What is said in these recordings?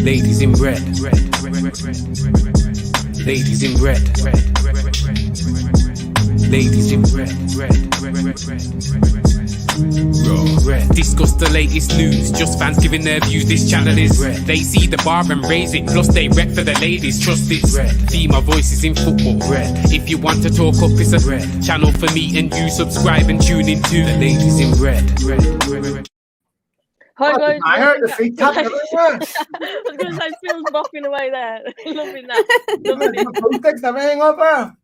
Ladies in red. Ladies in red. Ladies in red. Discuss the latest news, just fans giving their views. This channel is red. They see the bar and raise it, plus they rep for the ladies. Trust it's red. Female voices in football. Red. If you want to talk up, it's a red channel for me and you. Subscribe and tune in to the ladies in red. Hi guys. I heard the feet tap everywhere. I was going to say Phil's bopping away there. Loving that. Loving it. Fixed everything up there.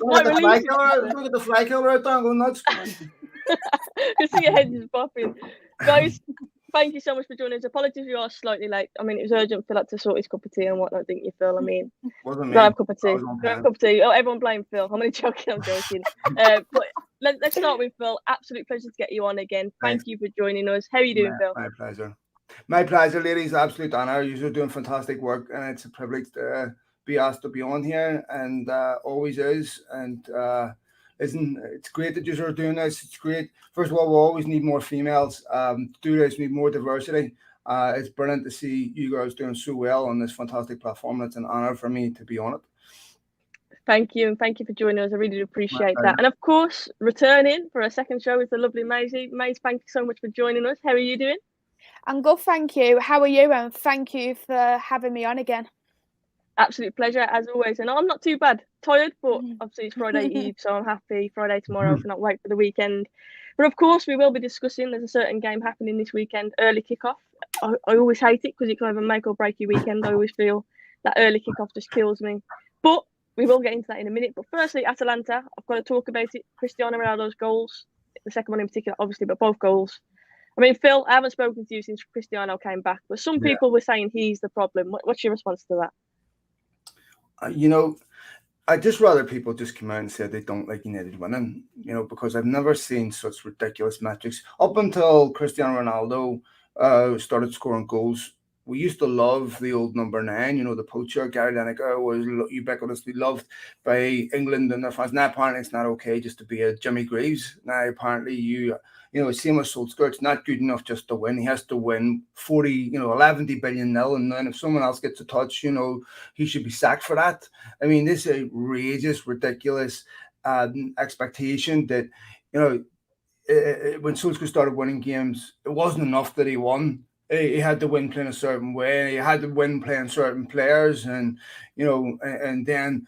Look at the fly killer out there and go nuts. You see your head is bopping. Guys, thank you so much for joining us. Apologies we are slightly late. I mean, it was urgent for to sort his cup of tea and whatnot, didn't you, Phil? I mean, Wasn't me. don't have a cup of tea. Don't have a cup of tea. Oh, everyone blame Phil. I'm only joking. I'm joking. But let's start with Phil. Absolute pleasure to get you on again. Thank you for joining us. How are you doing, Phil? My pleasure. My pleasure, ladies. Absolute honour. You're doing fantastic work, and it's a privilege to be asked to be on here, and always is. And it's great that you're doing this. It's great. First of all, we always need more females. To do this, we need more diversity. It's brilliant to see you girls doing so well on this fantastic platform. It's an honour for me to be on it. Thank you, and thank you for joining us. I really do appreciate that. And of course, returning for a second show is the lovely Maisie. Mais, thank you so much for joining us. How are you doing? I'm good, thank you. How are you? And thank you for having me on again. Absolute pleasure, as always. And I'm not too bad. Tired, but obviously it's Friday Eve, so I'm happy. Friday tomorrow, I cannot wait for the weekend. But of course, we will be discussing, there's a certain game happening this weekend, early kickoff. I always hate it because it can either make or break your weekend. I always feel that early kickoff just kills me. But we will get into that in a minute. But firstly, Atalanta, I've got to talk about it. Cristiano Ronaldo's goals, the second one in particular, obviously, but both goals. I mean, Phil, I haven't spoken to you since Cristiano came back, but some people were saying he's the problem. What's your response to that? I'd just rather people just come out and say they don't like United winning, because I've never seen such ridiculous metrics. Up until Cristiano Ronaldo started scoring goals, we used to love the old number 9, the poacher. Gary Lineker was ubiquitously loved by England and their fans. Now apparently it's not okay just to be a Jimmy Greaves. Now apparently same as Solskjaer, it's not good enough just to win. He has to win 11 billion nil, and then if someone else gets a touch, he should be sacked for that. I mean, this outrageous, ridiculous expectation that, when Solskjaer started winning games, it wasn't enough that he won. He had to win playing a certain way. He had to win playing certain players, and then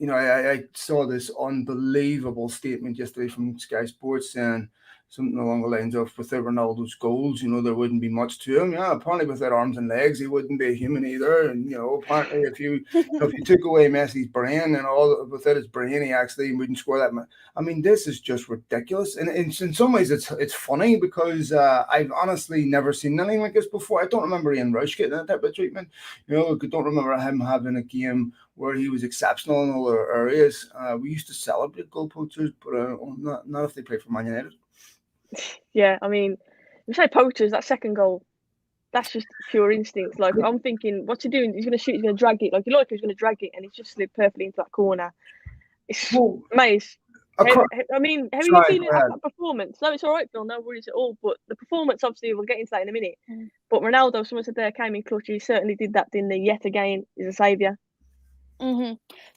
I saw this unbelievable statement yesterday from Sky Sports saying something along the lines of, without Ronaldo's goals, there wouldn't be much to him. Yeah, apparently without arms and legs, he wouldn't be a human either. And apparently if you took away Messi's brain and all, without his brain, he actually wouldn't score that much. I mean, this is just ridiculous. And in some ways, it's funny because I've honestly never seen anything like this before. I don't remember Ian Rush getting that type of treatment. I don't remember him having a game where he was exceptional in all other areas. We used to celebrate goal poachers, but not if they play for Man United. Yeah, I mean, you say poachers, that second goal, that's just pure instinct. Like, I'm thinking, what's he doing? He's going to shoot, he's going to drag it. Like, you look, he's going to drag it, and he's just slid perfectly into that corner. It's Mais. How are you feeling about that performance? No, it's all right, Phil, no worries at all. But the performance, obviously, we'll get into that in a minute. But Ronaldo, someone said there, came in clutch. He certainly did that, didn't he? Yet again, he's a saviour.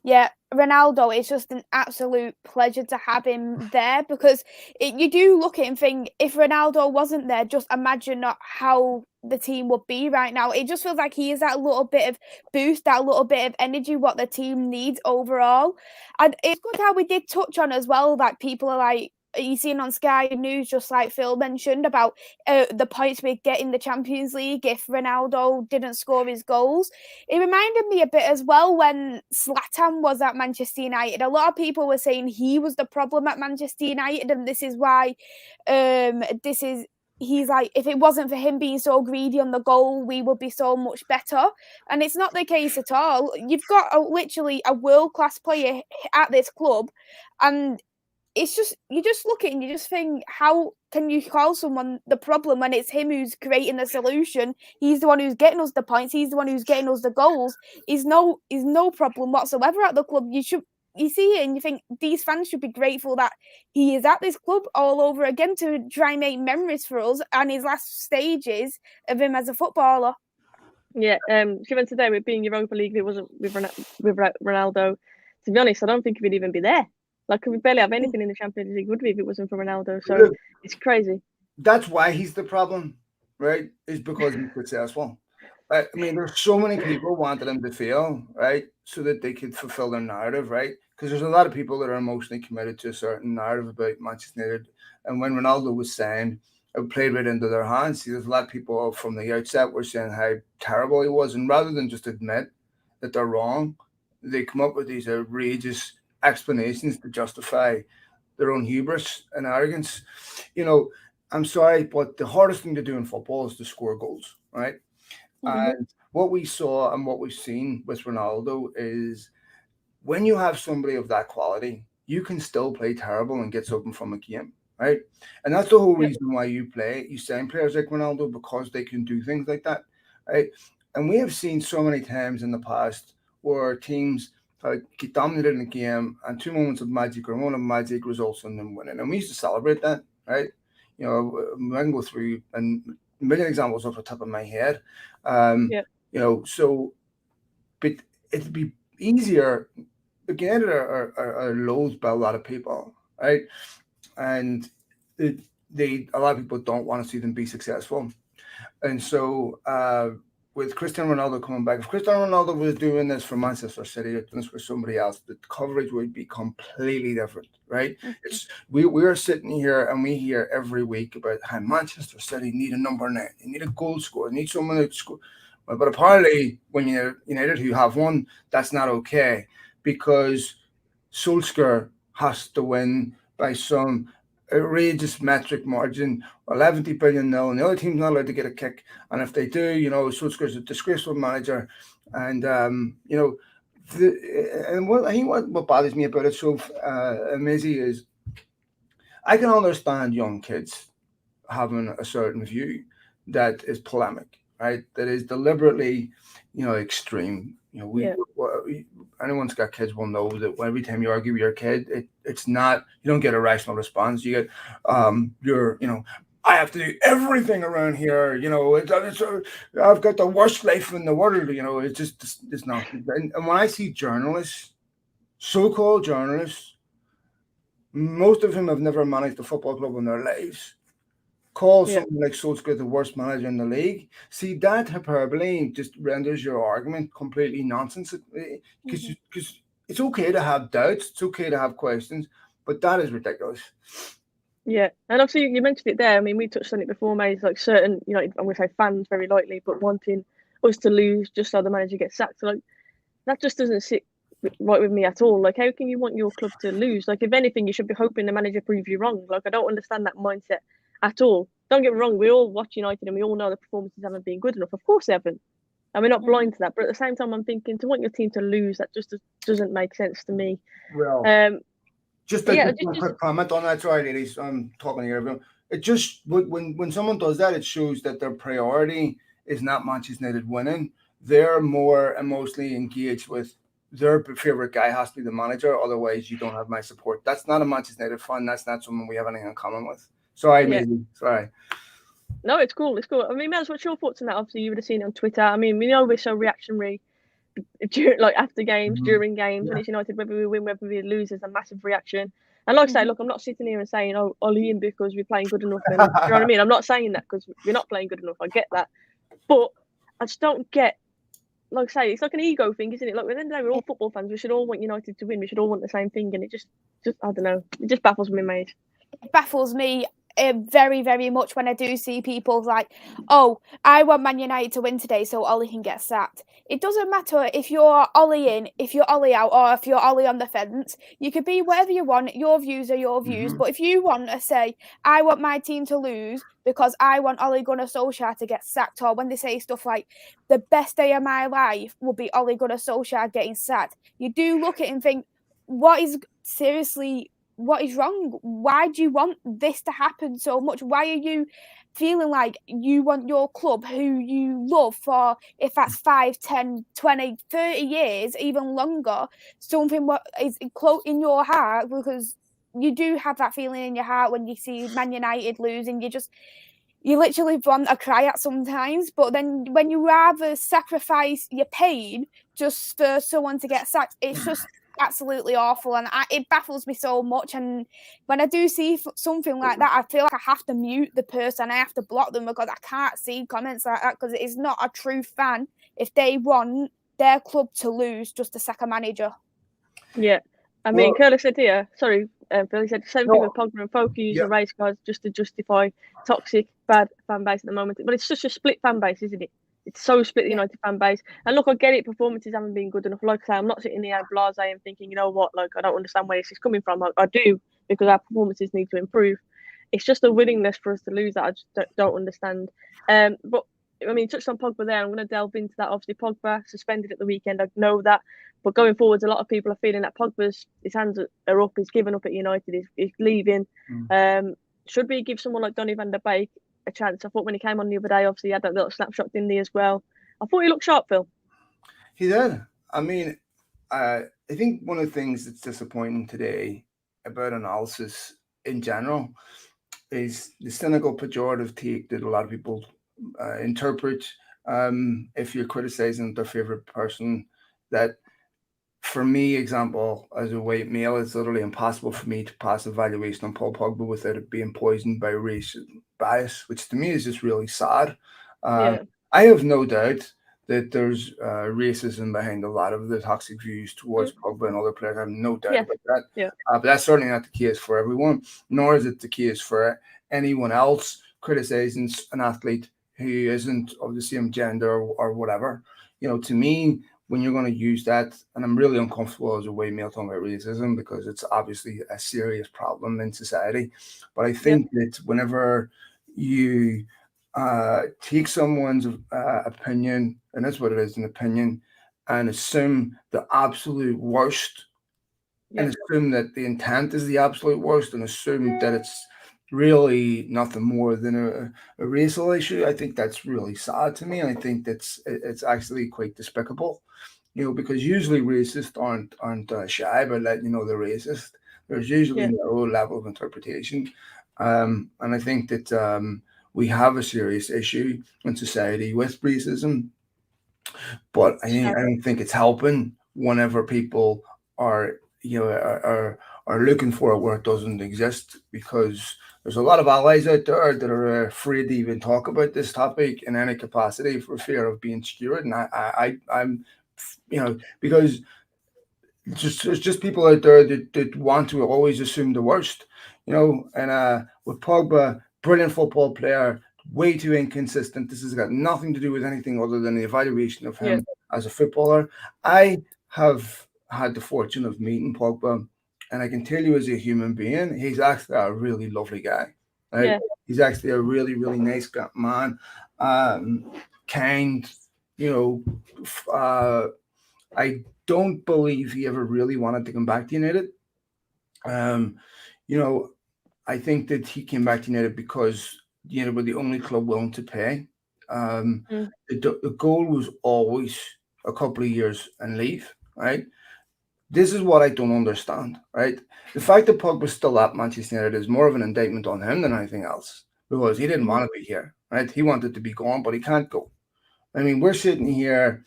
Yeah, Ronaldo, it's just an absolute pleasure to have him there, because you do look at him and think, if Ronaldo wasn't there, just imagine how the team would be right now. It just feels like he is that little bit of boost, that little bit of energy what the team needs overall. And it's good how we did touch on as well that people are like, you seen on Sky News, just like Phil mentioned, about the points we'd get in the Champions League if Ronaldo didn't score his goals. It reminded me a bit as well when Zlatan was at Manchester United. A lot of people were saying he was the problem at Manchester United, and this is why he's like, if it wasn't for him being so greedy on the goal, we would be so much better. And it's not the case at all. You've got literally a world-class player at this club, and it's just, you just look at it and you just think, how can you call someone the problem when it's him who's creating the solution? He's the one who's getting us the points. He's the one who's getting us the goals. He's no problem whatsoever at the club. you see it and you think these fans should be grateful that he is at this club all over again to try and make memories for us and his last stages of him as a footballer. Yeah, given today with being Europa League, if it wasn't with Ronaldo. To be honest, I don't think we'd even be there. Like, we barely have anything in the Champions League, would we, if it wasn't for Ronaldo? So Look, it's crazy. That's why he's the problem, right? Is because he's successful. I mean, there's so many people wanted him to fail, right, so that they could fulfill their narrative, right? Because there's a lot of people that are emotionally committed to a certain narrative about Manchester United. And when Ronaldo was signed, it played right into their hands. See, there's a lot of people from the outset were saying how terrible he was, and rather than just admit that they're wrong, they come up with these outrageous explanations to justify their own hubris and arrogance. You know, I'm sorry, but the hardest thing to do in football is to score goals, right? And what we saw and what we've seen with Ronaldo is when you have somebody of that quality, you can still play terrible and get something from a game, right? And that's the whole reason why you sign players like Ronaldo, because they can do things like that, right? And we have seen so many times in the past where teams get dominated in a game and 2 moments of magic or one of magic results in them winning. And we used to celebrate that, right? You know, I can go through and a million examples off the top of my head. You know, so, but it'd be easier. United are loathed by a lot of people, right? And a lot of people don't want to see them be successful. And so, with Cristiano Ronaldo coming back, if Cristiano Ronaldo was doing this for Manchester City or doing this for somebody else, the coverage would be completely different, right? It's we are sitting here and we hear every week about how Manchester City need a number 9, they need a goal scorer, they need someone to score. But apparently, when you're United, who have one, that's not okay, because Solskjaer has to win by some outrageous metric margin, 11 billion nil, and the other team's not allowed to get a kick. And if they do, you know, Solskjaer's a disgraceful manager. And you know, I think what bothers me about it, Soph, Mizzy, is I can understand young kids having a certain view that is polemic, right? That is deliberately, you know, extreme. You know, anyone's got kids will know that every time you argue with your kid, it's not, you don't get a rational response. You get, you know, I have to do everything around here. You know, I've got the worst life in the world. You know, it's not. And when I see journalists, so-called journalists, most of whom have never managed a football club in their lives, call someone like Solskjaer the worst manager in the league. See, that hyperbole just renders your argument completely nonsense. Because it's okay to have doubts, it's okay to have questions, but that is ridiculous. Yeah, and obviously you mentioned it there. I mean, we touched on it before, mate. Like certain, you know, I'm going to say fans very lightly, but wanting us to lose just so the manager gets sacked. So, like, that just doesn't sit right with me at all. Like, how can you want your club to lose? Like, if anything, you should be hoping the manager proves you wrong. Like, I don't understand that mindset at all. Don't get me wrong, we all watch United and we all know the performances haven't been good enough. Of course they haven't. And we're not blind to that. But at the same time, I'm thinking, to want your team to lose, that just doesn't make sense to me. Well, just a quick comment on that. Sorry, ladies, I'm talking to everyone. It just, when someone does that, it shows that their priority is not Manchester United winning. They're more emotionally engaged with their favorite guy has to be the manager. Otherwise, you don't have my support. That's not a Manchester United fan. That's not someone we have anything in common with. Sorry, maybe. Sorry. No, it's cool. It's cool. I mean, Mels, what's your thoughts on that? Obviously, you would have seen it on Twitter. I mean, we know we're so reactionary, like after games, during games, when it's United, whether we win, whether we lose, there's a massive reaction. And like I say, look, I'm not sitting here and saying, oh, Ollie in because we're playing good enough. And, do you know what I mean? I'm not saying that because we're not playing good enough. I get that. But I just don't get, like I say, it's like an ego thing, isn't it? Like, at the end of the day, we're all football fans. We should all want United to win. We should all want the same thing. And it just I don't know. It just baffles me, mate. It baffles me very, very much when I do see people like, oh, I want Man United to win today so Ollie can get sacked. It doesn't matter if you're Ollie in, if you're Ollie out, or if you're Ollie on the fence. You could be whatever you want. Your views are your views. But if you want to say, I want my team to lose because I want Ole Gunnar Solskjaer to get sacked, or when they say stuff like, the best day of my life will be Ole Gunnar Solskjaer getting sacked, you do look at it and think, what is seriously what is wrong? Why do you want this to happen so much? Why are you feeling like you want your club, who you love for, if that's 5, 10, 20, 30 years, even longer, something what is in your heart, because you do have that feeling in your heart when you see Man United losing. You literally want to cry at sometimes, but then when you rather sacrifice your pain just for someone to get sacked, it's just absolutely awful, and it baffles me so much. And when I do see something like that, I feel like I have to mute the person, I have to block them, because I can't see comments like that, because it is not a true fan if they want their club to lose just to sack a manager. Yeah, I mean, Curly said here, sorry, Billy said the same thing with Pogba and Folk, use the race cards just to justify toxic, bad fan base at the moment. But it's such a split fan base, isn't it? It's so split, the United fan base. And look, I get it, performances haven't been good enough. Like I say, I'm not sitting here blasé and thinking, you know what, like, I don't understand where this is coming from. I do, because our performances need to improve. It's just a willingness for us to lose that I just don't understand. But I mean, touched on Pogba there. I'm going to delve into that. Obviously, Pogba suspended at the weekend. I know that. But going forwards, a lot of people are feeling that his hands are up. He's given up at United. He's leaving. Should we give someone like Donny van der Beek a chance? I thought when he came on the other day, obviously he had that little snapshot, didn't he, as well? I thought he looked sharp, Phil. He did. I mean, I think one of the things that's disappointing today about analysis in general is the cynical, pejorative take that a lot of people interpret if you're criticizing their favorite person. That, for me, example, as a white male, it's literally impossible for me to pass a valuation on Paul Pogba without it being poisoned by race bias, which to me is just really sad. I have no doubt that there's racism behind a lot of the toxic views towards Pogba and other players. I have no doubt about that. But that's certainly not the case for everyone, nor is it the case for anyone else criticizing an athlete who isn't of the same gender or whatever. You know, to me, when you're going to use that, and I'm really uncomfortable as a white male talking about racism, because it's obviously a serious problem in society. But I think that whenever you take someone's opinion, and that's what it is, an opinion, and assume the absolute worst, and assume that the intent is the absolute worst, and assume that it's really nothing more than a racial issue, I think that's really sad to me. And I think it's actually quite despicable, you know, because usually racists aren't shy about letting you know they're racist. There's usually no level of interpretation, and I think that we have a serious issue in society with racism. But I don't think it's helping whenever people are looking for it where it doesn't exist, because there's a lot of allies out there that are afraid to even talk about this topic in any capacity for fear of being skewered. And I'm, you know, because there's just people out there that want to always assume the worst, you know. And with Pogba, brilliant football player, way too inconsistent. This has got nothing to do with anything other than the evaluation of him as a footballer. I have had the fortune of meeting Pogba, and I can tell you, as a human being, he's actually a really lovely guy. Right? He's actually a really, really nice man, kind. You know, I don't believe he ever really wanted to come back to United. You know, I think that he came back to United because United were the only club willing to pay. The goal was always a couple of years and leave, right? This is what I don't understand, right? The fact that Pogba's still at Manchester United is more of an indictment on him than anything else, because he didn't want to be here, right? He wanted to be gone, but he can't go. I mean, we're sitting here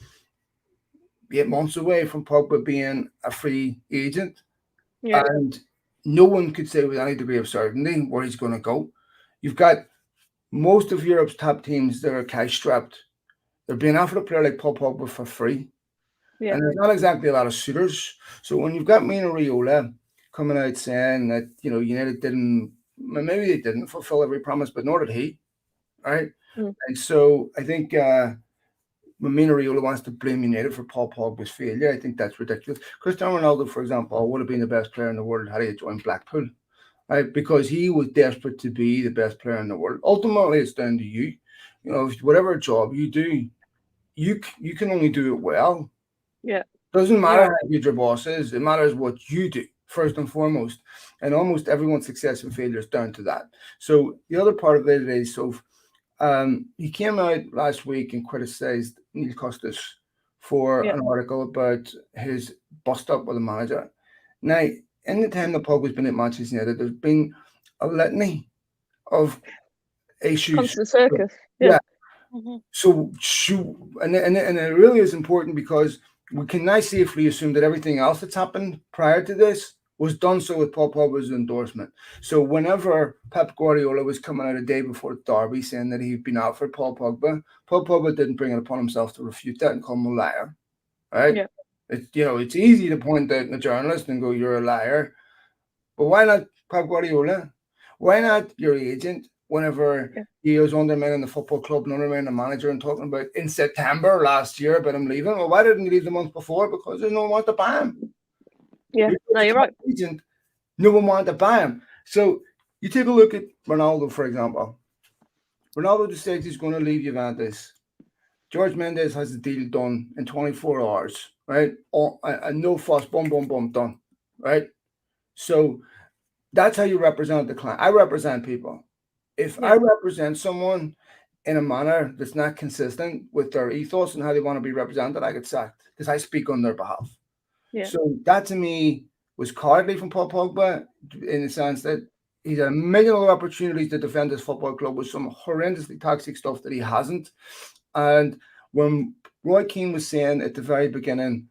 8 months away from Pogba being a free agent, and no one could say with any degree of certainty where he's going to go. You've got most of Europe's top teams that are cash strapped. They're being offered a player like Paul Pogba for free. And there's not exactly a lot of suitors. So when you've got Mino Raiola coming out saying that, you know, United maybe they didn't fulfill every promise, but nor did he, right? And so I think when Mino Raiola wants to blame United for Paul Pogba's failure, I think that's ridiculous. Cristiano Ronaldo, for example, would have been the best player in the world had he joined Blackpool, right? Because he was desperate to be the best player in the world. Ultimately, it's down to you. You know, whatever job you do, you can only do it well. Doesn't matter how good your boss is. It matters what you do. first and foremost. And almost everyone's success and failure is down to that. So the other part of it is, so he came out last week and criticised Neil Custis for an article about his bust up with the manager. Now, in the time that Pogba's been at Manchester United, there's been a litany of issues. Constant circus. So, and it really is important because we can now safely assume that everything else that's happened prior to this was done so with Paul Pogba's endorsement. So whenever Pep Guardiola was coming out a day before Derby saying that he'd been offered Paul Pogba didn't bring it upon himself to refute that and call him a liar. Right? Yeah. It's easy to point out a journalist and go, you're a liar. But why not Pep Guardiola? Why not your agent? Whenever he was undermining the football club and undermining the manager and talking about in September last year about him leaving. Well, why didn't he leave the month before? Because there's no one wanted to buy him. Yeah, no, you're right. Agent, no one wanted to buy him. So you take a look at Ronaldo, for example. Ronaldo decides he's going to leave Juventus. George Mendes has the deal done in 24 hours, right? And no fuss, boom, done, right? So that's how you represent the client. I represent people. If I represent someone in a manner that's not consistent with their ethos and how they want to be represented, I get sacked because I speak on their behalf. Yeah. So that to me was cowardly from Paul Pogba in the sense that he's had a million other opportunities to defend his football club with some horrendously toxic stuff that he hasn't. And when Roy Keane was saying at the very beginning,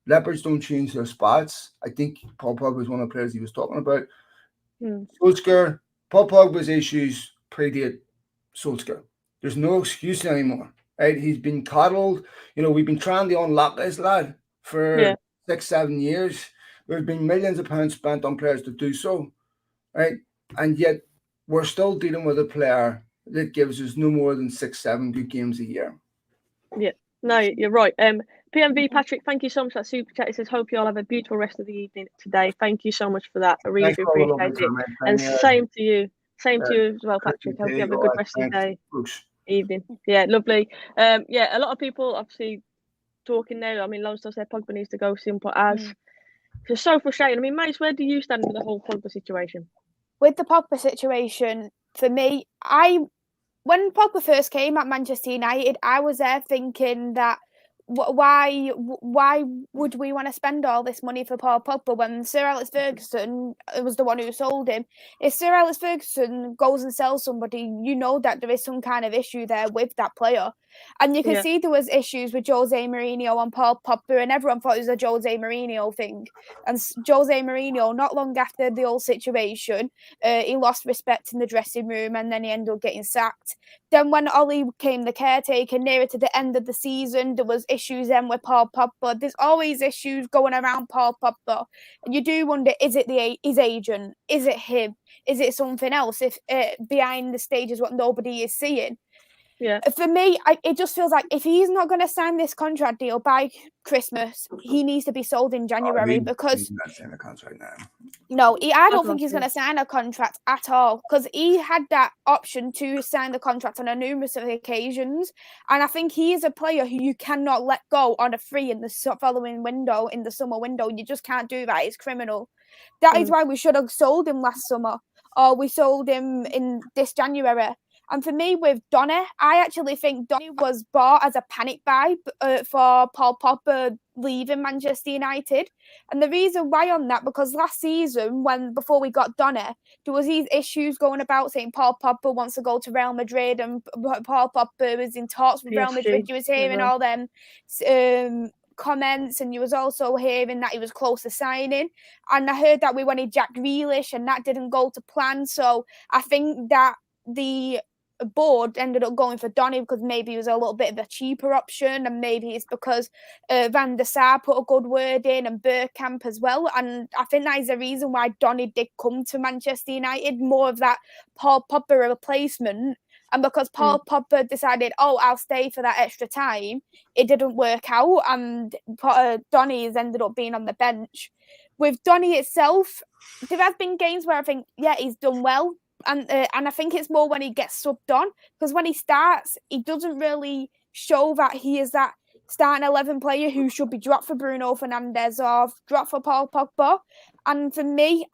leopards don't change their spots, I think Paul Pogba was one of the players he was talking about. Solskjaer, Paul Pogba's issues predate Solskjaer. There's no excuse anymore, right? He's been coddled. We've been trying to unlock this lad for 6-7 years. There's been millions of pounds spent on players to do so, right? And yet we're still dealing with a player that gives us no more than 6-7 good games a year. Yeah, no, you're right. PMV Patrick, thank you so much for that super chat. He says, hope you all have a beautiful rest of the evening today. Thank you so much for that. I really do appreciate it. And same to you. Same to you as well, Patrick. Hope you have a good rest of the day, evening. Yeah, lovely. A lot of people obviously talking now. I mean, Lone Star said Pogba needs to go, simple as. It's so frustrating. I mean, Mais, where do you stand with the whole Pogba situation? With the Pogba situation, for me, when Pogba first came at Manchester United, I was there thinking that why would we want to spend all this money for Paul Pogba when Sir Alex Ferguson was the one who sold him? If Sir Alex Ferguson goes and sells somebody, you know that there is some kind of issue there with that player. And you can see there was issues with Jose Mourinho and Paul Pogba, and everyone thought it was a Jose Mourinho thing. And Jose Mourinho, not long after the whole situation, he lost respect in the dressing room, and then he ended up getting sacked. Then when Ollie became the caretaker, nearer to the end of the season, there was issues then with Paul Pogba. There's always issues going around Paul Pogba. And you do wonder, is it his agent? Is it him? Is it something else? If behind the stage is what nobody is seeing? Yeah. For me, it just feels like if he's not going to sign this contract deal by Christmas, he needs to be sold in January because he's not signing a contract now. No, I don't think he's going to sign a contract at all because he had that option to sign the contract on numerous occasions, and I think he is a player who you cannot let go on a free in the following window, in the summer window. You just can't do that. It's criminal. That is why we should have sold him last summer, or we sold him in this January. And for me, with Donny, I actually think Donny was bought as a panic buy for Paul Pogba leaving Manchester United. And the reason why on that, because last season, before we got Donny, there was these issues going about saying Paul Pogba wants to go to Real Madrid, and Paul Pogba was in talks with Real Madrid. You was hearing all them comments, and you was also hearing that he was close to signing. And I heard that we wanted Jack Grealish, and that didn't go to plan. So I think that the board ended up going for Donny because maybe he was a little bit of a cheaper option, and maybe it's because Van der Sar put a good word in, and Bergkamp as well. And I think that is the reason why Donny did come to Manchester United, more of that Paul Pogba replacement. And because Paul Pogba decided, I'll stay for that extra time, it didn't work out, and Donny has ended up being on the bench. With Donny itself, there have been games where I think, he's done well. And I think it's more when he gets subbed on, because when he starts, he doesn't really show that he is that starting 11 player who should be dropped for Bruno Fernandes or dropped for Paul Pogba. And for me,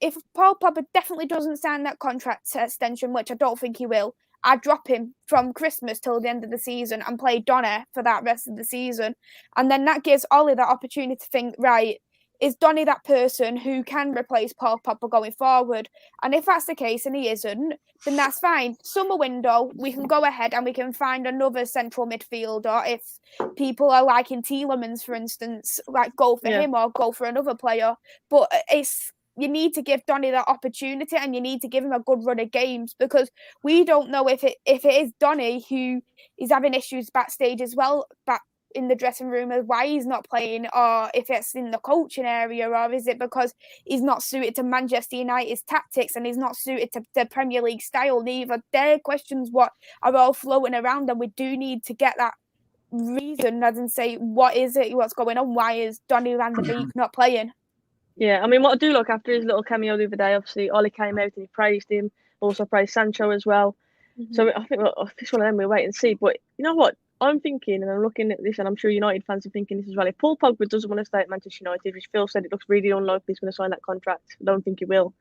if Paul Pogba definitely doesn't sign that contract extension, which I don't think he will, I'd drop him from Christmas till the end of the season and play Donny for that rest of the season. And then that gives Ollie that opportunity to think, right, is Donny that person who can replace Paul Pogba going forward? And if that's the case and he isn't, then that's fine. Summer window, we can go ahead and we can find another central midfielder. If people are liking Tielemans, for instance, like go for him or go for another player. But you need to give Donny that opportunity and you need to give him a good run of games, because we don't know if it is Donny who is having issues backstage as well, back in the dressing room, of why he's not playing, or if it's in the coaching area, or is it because he's not suited to Manchester United's tactics and he's not suited to the Premier League style. Neither. They're questions what are all floating around, and we do need to get that reason, as in say, what is it, what's going on, why is Donny van de Beek not playing? Yeah, I mean, what I do like after his little cameo the other day, obviously Ollie came out and he praised him, also praised Sancho as well. So I think it's one of them, we'll wait and see. But you know what? I'm thinking, and I'm looking at this, and I'm sure United fans are thinking this as well. If Paul Pogba doesn't want to stay at Manchester United, which Phil said it looks really unlikely he's going to sign that contract, I don't think he will.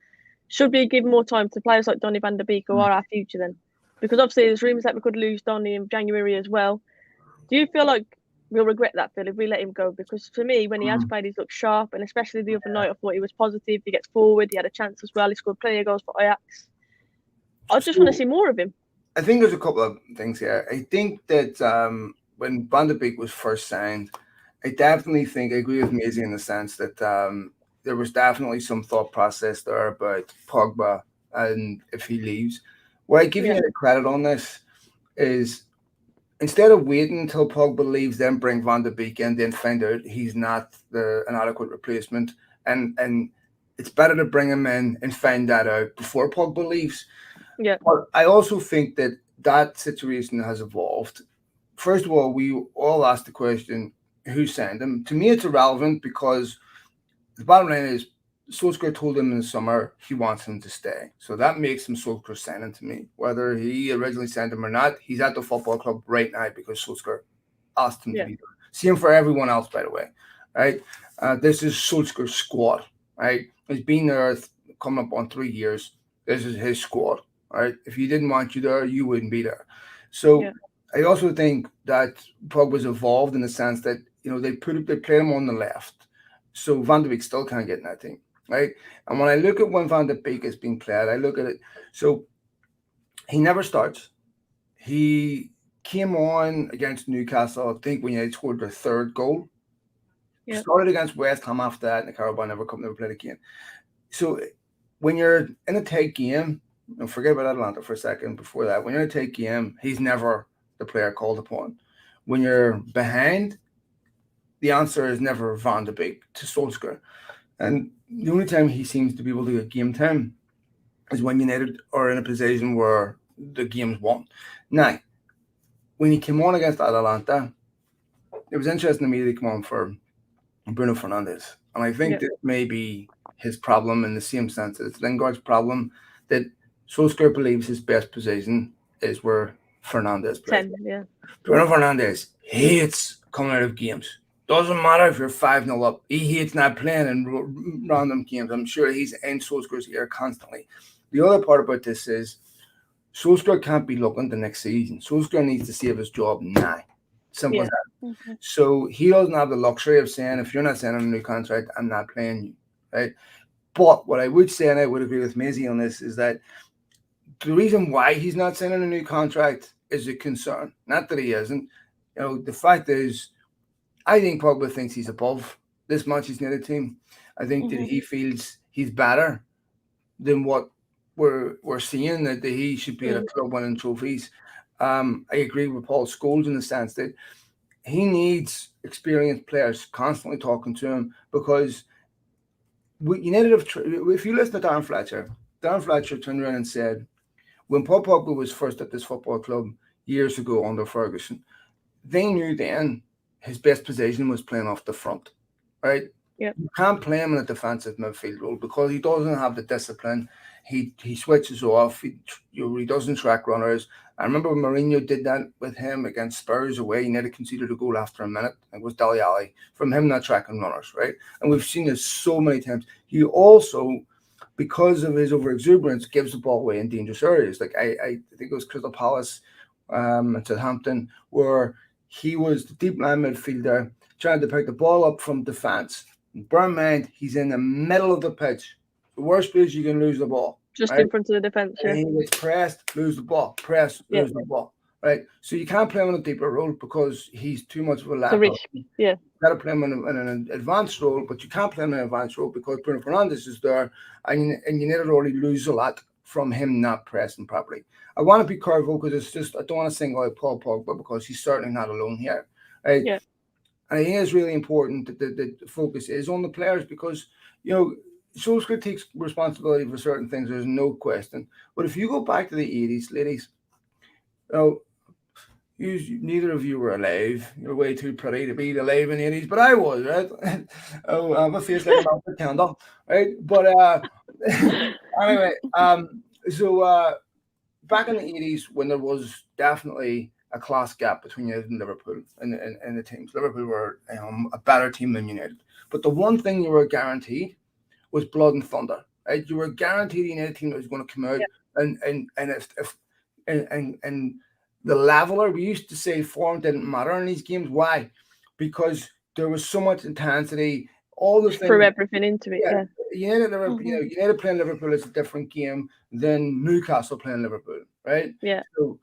Should we give more time to players like Donny van de Beek, who are our future then? Because obviously there's rumours that we could lose Donny in January as well. Do you feel like we'll regret that, Phil, if we let him go? Because for me, when he has played, he's looked sharp, and especially the other night, I thought he was positive. He gets forward, he had a chance as well. He scored plenty of goals for Ajax. I just want to see more of him. I think there's a couple of things here. I think that when Van de Beek was first signed, I definitely think I agree with Maisie in the sense that there was definitely some thought process there about Pogba and if he leaves. Where I give you the credit on this is instead of waiting until Pogba leaves, then bring Van de Beek in, then find out he's not an adequate replacement. And it's better to bring him in and find that out before Pogba leaves. Yeah. But I also think that situation has evolved. First of all, we all asked the question, who signed him? To me, it's irrelevant because the bottom line is Solskjaer told him in the summer he wants him to stay. So that makes him Solskjaer signing to me. Whether he originally signed him or not, he's at the football club right now because Solskjaer asked him to be there. Same for everyone else, by the way. Right? This is Solskjaer's squad. Right? He's been there coming up on 3 years. This is his squad. Right? If he didn't want you there, you wouldn't be there. So I also think that Pogba's evolved in the sense that they play him on the left, so Van de Beek still can't get in that team, right? And when I look at when Van de Beek is being played, I look at it. So he never starts. He came on against Newcastle, I think, when he scored their third goal. Started against West Ham after that, and the Carabao never played again. So when you're in a tight game, and forget about Atlanta for a second before that, when you're in a tight game, he's never the player called upon. When you're behind, the answer is never Van de Beek to Solskjaer. And the only time he seems to be able to get game time is when United are in a position where the game's won. Now, when he came on against Atalanta, it was interesting to me that he came on for Bruno Fernandes. And I think that may be his problem in the same sense as Lingard's problem, that Solskjaer believes his best position is where Fernandes plays. Bruno Fernandes hates coming out of games. Doesn't matter if you're 5-0 up. He hates not playing in random games. I'm sure he's in Solskjaer's ear constantly. The other part about this is Solskjaer can't be looking the next season. Solskjaer needs to save his job now. Simple as that. So he doesn't have the luxury of saying, if you're not signing a new contract, I'm not playing you. Right? But what I would say, and I would agree with Maisie on this, is that the reason why he's not signing a new contract is a concern. Not that he isn't. The fact is, I think Pogba thinks he's above this Manchester United team. I think that he feels he's better than what we're seeing, that he should be at a club winning trophies. I agree with Paul Scholes in the sense that he needs experienced players constantly talking to him, because United have, if you listen to Darren Fletcher turned around and said, when Paul Pogba was first at this football club years ago under Ferguson, they knew then his best position was playing off the front, right? You can't play him in a defensive midfield role because he doesn't have the discipline. He switches off. He doesn't track runners, I remember when Mourinho did that with him against Spurs away, he nearly conceded a goal after a minute. It was Dele Alli from him not tracking runners, right? And we've seen this so many times. He also, because of his overexuberance, gives the ball away in dangerous areas. Like I think it was Crystal Palace at Southampton, where he was the deep line midfielder trying to pick the ball up from defence. Bear in mind, he's in the middle of the pitch. The worst place you can lose the ball. Just right? in front of the defence, yeah. And he gets pressed, lose the ball, lose the ball, right? So you can't play him in a deeper role because he's too much of a lateral. It's a risk, yeah. You got to play him in an advanced role, but you can't play him in an advanced role because Bruno Fernandes is there, and you need to really lose a lot from him not pressing properly. I want to be careful because it's just I don't want to single out Paul Pogba because he's certainly not alone here, right? Yeah. And I think it's really important that the focus is on the players because, Solskjaer takes responsibility for certain things, there's no question. But if you go back to the 80s, ladies, neither of you were alive. You're way too pretty to be alive in the 80s, but I was, right? I'm a face like a melted candle, right? But anyway, so back in the 80s, when there was definitely a class gap between United and Liverpool and the teams. Liverpool were a better team than United. But the one thing you were guaranteed was blood and thunder. Right? You were guaranteed the United team that was going to come out and the leveler, we used to say form didn't matter in these games. Why? Because there was so much intensity. All the things threw everything into it. Yeah. United playing Liverpool is a different game than Newcastle playing Liverpool, right? Yeah. So,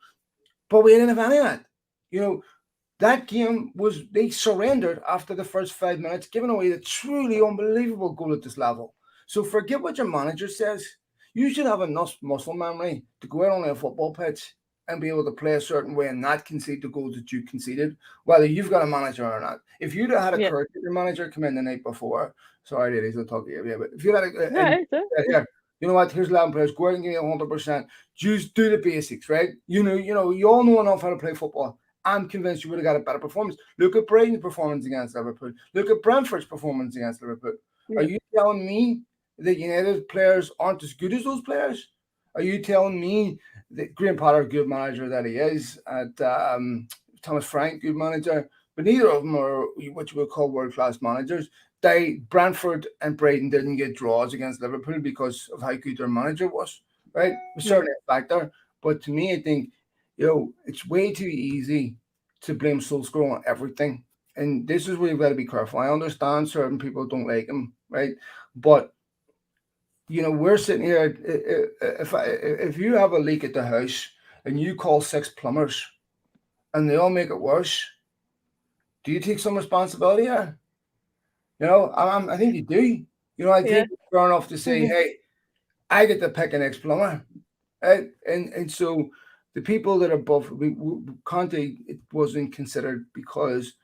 but we didn't have any of that. That game they surrendered after the first 5 minutes, giving away the truly unbelievable goal at this level. So forget what your manager says. You should have enough muscle memory to go out on a football pitch and be able to play a certain way and not concede the goals that you conceded, whether you've got a manager or not. If you'd have had a courage your manager come in the night before, sorry ladies, I'll talk to you, but if you had you know what, here's 11 players, go out and give me 100%, just do the basics, right? You all know enough how to play football. I'm convinced you would have got a better performance. Look at Brighton's performance against Liverpool. Look at Brentford's performance against Liverpool. Yeah. Are you telling me that United players aren't as good as those players? Are you telling me that Graham Potter, good manager that he is, and Thomas Frank, good manager, but neither of them are what you would call world-class managers. Brentford and Brighton didn't get draws against Liverpool because of how good their manager was, right? It was certainly a factor. But to me, I think, it's way too easy to blame Solskjaer on everything. And this is where you've got to be careful. I understand certain people don't like him, right? But we're sitting here. If you have a leak at the house and you call 6 plumbers and they all make it worse, do you take some responsibility here? I think you do. I think it's fair enough to say, hey, I get to pick an ex-plumber, right? And so the people that are above Conte, it wasn't considered because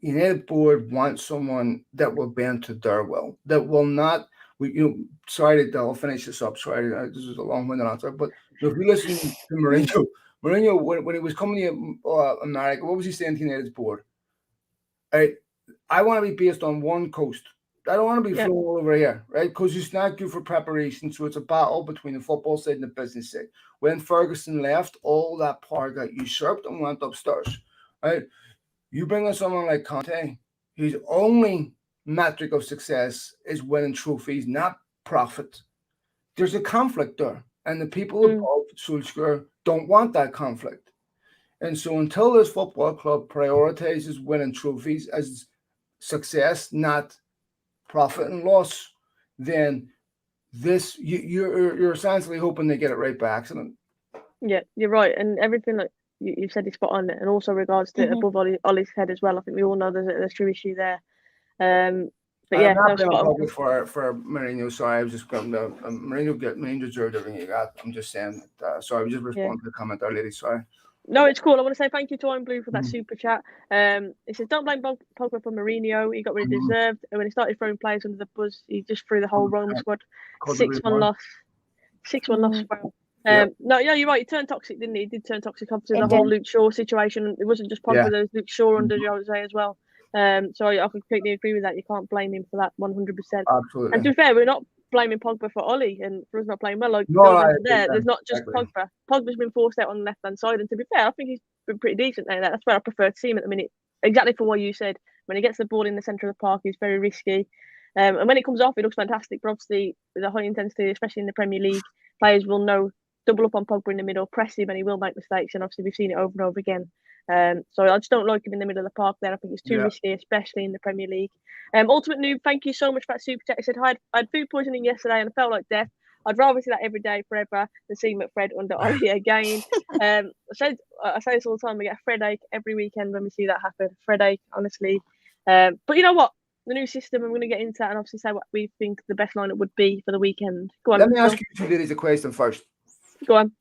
United board wants someone that will bend to their will, that will not. Sorry that I'll finish this up. Sorry, this is a long-winded answer. But if you listen to Mourinho, when he was coming to America, what was he saying to United's board? Right, I want to be based on one coast. I don't want to be flown all over here, right? Because it's not good for preparation. So it's a battle between the football side and the business side. When Ferguson left, all that power got usurped and went upstairs, right? You bring in someone like Conte, whose only metric of success is winning trophies, not profit. There's a conflict there, and the people above Solskjaer don't want that conflict. And so until this football club prioritizes winning trophies as success, not profit and loss, then you're essentially hoping they get it right by accident. Yeah, you're right, and everything that you said is spot on. And also regards to above Ollie's head as well. I think we all know there's true issue there. But yeah, I'm not for Mourinho. Sorry, I was just going to Mourinho deserved everything he got. I'm just saying. Sorry, I was just responding to the comment there, lady. Sorry. No, it's cool. I want to say thank you to Iron Blue for that super chat. He says, don't blame Pogba for Mourinho. He got what he deserved. And when he started throwing players under the bus, he just threw the whole Roma squad. 6-1 loss. 6-1 loss. No, yeah, you're right. He turned toxic, didn't he? He did turn toxic after the whole Luke Shaw situation. It wasn't just Pogba, there was Luke Shaw under Jose as well. So I completely agree with that. You can't blame him for that 100%. Absolutely. And to be fair, we're not blaming Pogba for Ollie and for us not playing well. Like, No, there's not just exactly. Pogba. Pogba's been forced out on the left-hand side, and to be fair, I think he's been pretty decent there. That's where I prefer to see him at the minute. Exactly for what you said. When he gets the ball in the centre of the park, he's very risky. And when it comes off, it looks fantastic. But obviously, with a high intensity, especially in the Premier League, players will know double up on Pogba in the middle, press him, and he will make mistakes. And obviously, we've seen it over and over again. So I just don't like him in the middle of the park there. I think it's too risky, especially in the Premier League. Ultimate Noob, thank you so much for that super chat. He said, I had food poisoning yesterday and I felt like death. I'd rather see that every day forever than see McFred under Ollie again. I say this all the time. We get a Fred ache every weekend when we see that happen. Fred ache, honestly. But you know what? The new system, I'm going to get into that and obviously say what we think the best lineup would be for the weekend. Go on. Let me ask you two ladies a question first. Go on.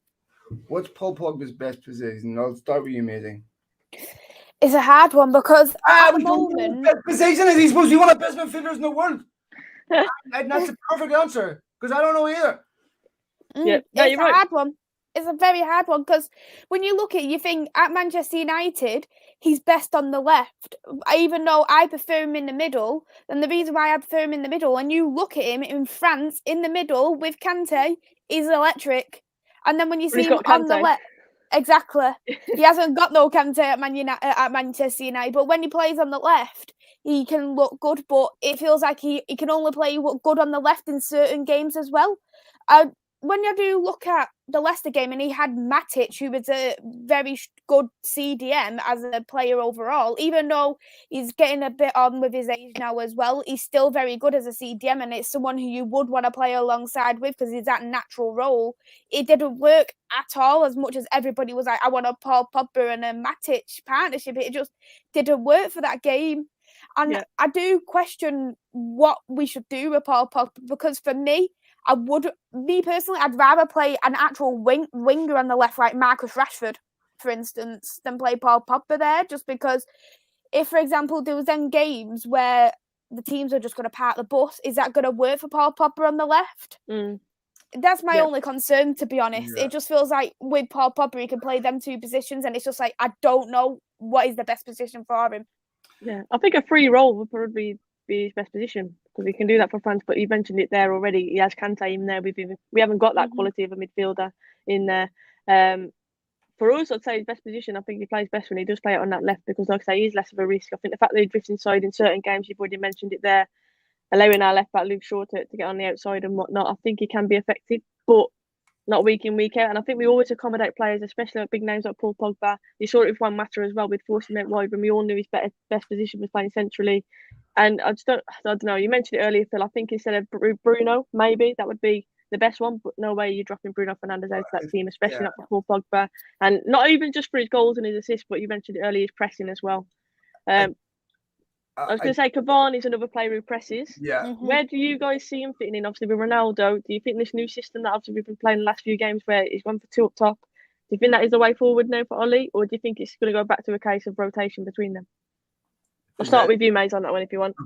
What's Paul Pogba's best position? I'll start with you, Amazing. It's a hard one because at the we don't know moment, what best position is he supposed to be one of the best midfielders in the world? And that's a perfect answer because I don't know either. It's a hard one. It's a very hard one because when you look at it, you think at Manchester United, he's best on the left. Even though I prefer him in the middle, and the reason why I prefer him in the middle, and you look at him in France in the middle with Kante, he's electric. And then when you see him on the left, exactly, he hasn't got no Kante at Manchester United. But when he plays on the left, he can look good. But it feels like he can only play good on the left in certain games as well. When you do look at the Leicester game, and he had Matic, who was a very good CDM as a player overall, even though he's getting a bit on with his age now as well, he's still very good as a CDM, and it's someone who you would want to play alongside with because he's that natural role. It didn't work at all as much as everybody was like, I want a Paul Pogba and a Matic partnership. It just didn't work for that game. And I do question what we should do with Paul Pogba because for me, I'd rather play an actual winger on the left, like Marcus Rashford, for instance, than play Paul Pogba there, just because if, for example, there was then games where the teams are just going to park the bus, is that going to work for Paul Pogba on the left? That's my only concern, to be honest. It just feels like with Paul Pogba, he can play them two positions, and it's just like, I don't know what is the best position for him. Yeah, I think a free role would probably be his best position because he can do that for France. But you mentioned it there already. He has Kante in there. We haven't got that quality of a midfielder in there. For us, I'd say his best position. I think he plays best when he does play it on that left because, like I say, he's less of a risk. I think the fact that he drifts inside in certain games, you've already mentioned it there, allowing our left back Luke Shaw to get on the outside and whatnot. I think he can be effective, but not week in, week out. And I think we always accommodate players, especially like big names like Paul Pogba. You saw it with Juan Mata as well with forcing out wide when we all knew his best position was playing centrally. And I don't know. You mentioned it earlier, Phil. I think instead of Bruno, maybe that would be the best one. But no way you're dropping Bruno Fernandes out of that team, especially not for Paul Pogba. And not even just for his goals and his assists, but you mentioned it earlier, his pressing as well. I was going to say Cavani's another player who presses. Yeah. Where do you guys see him fitting in? Obviously with Ronaldo, do you think this new system that obviously we've been playing the last few games where he's gone for two up top, do you think that is the way forward now for Ollie, or do you think it's going to go back to a case of rotation between them? I'll start with you, Mais, on that one if you want.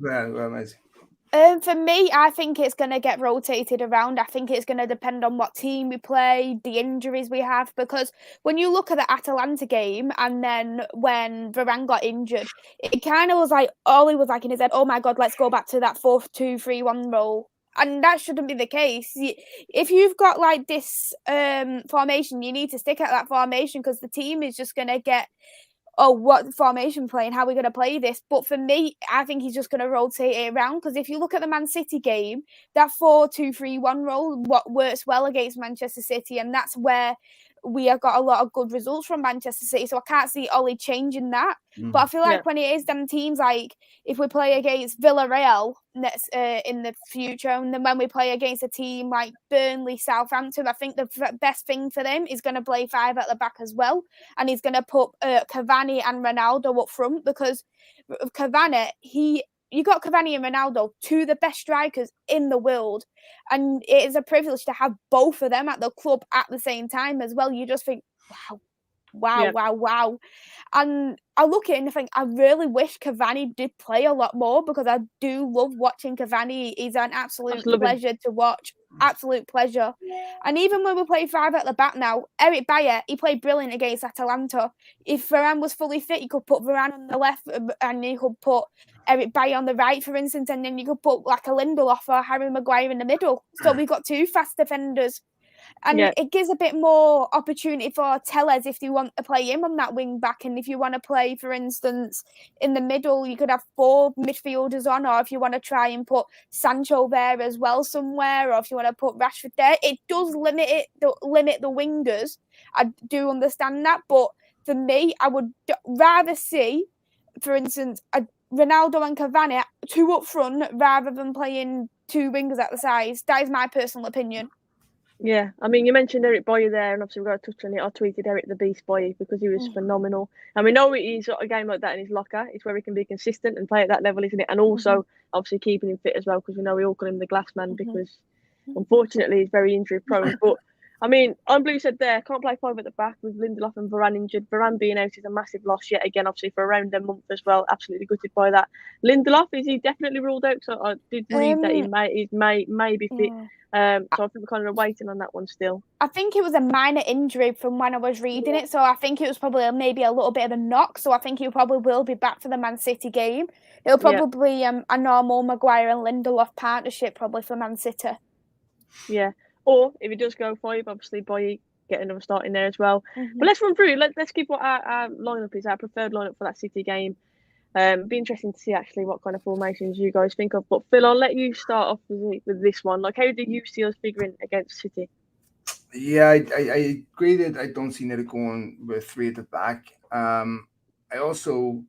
For me, I think it's going to get rotated around. I think it's going to depend on what team we play, the injuries we have, because when you look at the Atalanta game and then when Varane got injured, it kind of was like, Ollie was like in his head, oh my God, let's go back to that 4-2-3-1 role. And that shouldn't be the case. If you've got like this formation, you need to stick at that formation because the team is just going to get, oh, what formation playing? How are we going to play this? But for me, I think he's just going to rotate it around because if you look at the Man City game, that 4-2-3-1 role what works well against Manchester City, and that's where we have got a lot of good results from Manchester City. So I can't see Ollie changing that. But I feel like when it is them teams, like if we play against Villarreal in the future, and then when we play against a team like Burnley, Southampton, I think the best thing for them is going to play 5 at the back as well. And he's going to put Cavani and Ronaldo up front because Cavani, you got Cavani and Ronaldo, two of the best strikers in the world. And it is a privilege to have both of them at the club at the same time as well. You just think, wow. And I look at it and I think, I really wish Cavani did play a lot more because I do love watching Cavani. He's an absolute pleasure to watch. absolute pleasure. And even when we play 5 at the back now, Eric Bayer, he played brilliant against Atalanta. If Varane was fully fit, you could put Varane on the left and you could put Eric Bayer on the right, for instance, and then you could put like a Lindelof or Harry Maguire in the middle. So we've got 2 fast defenders. And it gives a bit more opportunity for Tellez if you want to play him on that wing back. And if you want to play, for instance, in the middle, you could have 4 midfielders on, or if you want to try and put Sancho there as well somewhere, or if you want to put Rashford there. It does limit the wingers. I do understand that. But for me, I would rather see, for instance, Ronaldo and Cavani 2 up front rather than playing 2 wingers at the sides. That is my personal opinion. Yeah, I mean, you mentioned Eric Boyer there, and obviously we've got to touch on it. I tweeted Eric the Beast Boyer because he was phenomenal. And we know he's got a game like that in his locker. It's where he can be consistent and play at that level, isn't it? And also, obviously, keeping him fit as well, because we know we all call him the glass man because, unfortunately, he's very injury prone. But, I mean, on Blue said there, can't play 5 at the back with Lindelof and Varane injured. Varane being out is a massive loss yet again, obviously, for around a month as well. Absolutely gutted by that. Lindelof, is he definitely ruled out? So I did read that he may be fit. So I think we're kind of waiting on that one still. I think it was a minor injury from when I was reading it, so I think it was probably maybe a little bit of a knock. So I think he probably will be back for the Man City game. It'll probably be a normal Maguire and Lindelof partnership probably for Man City. Yeah, or if he does go 5, obviously Boye get another start in there as well. But let's run through. Let's keep what our lineup is, our preferred lineup for that City game. Be interesting to see actually what kind of formations you guys think of. But Phil, I'll let you start off with this one. Like, how do you see us figuring against City? Yeah, I agree that I don't see United going with 3 at the back. I also,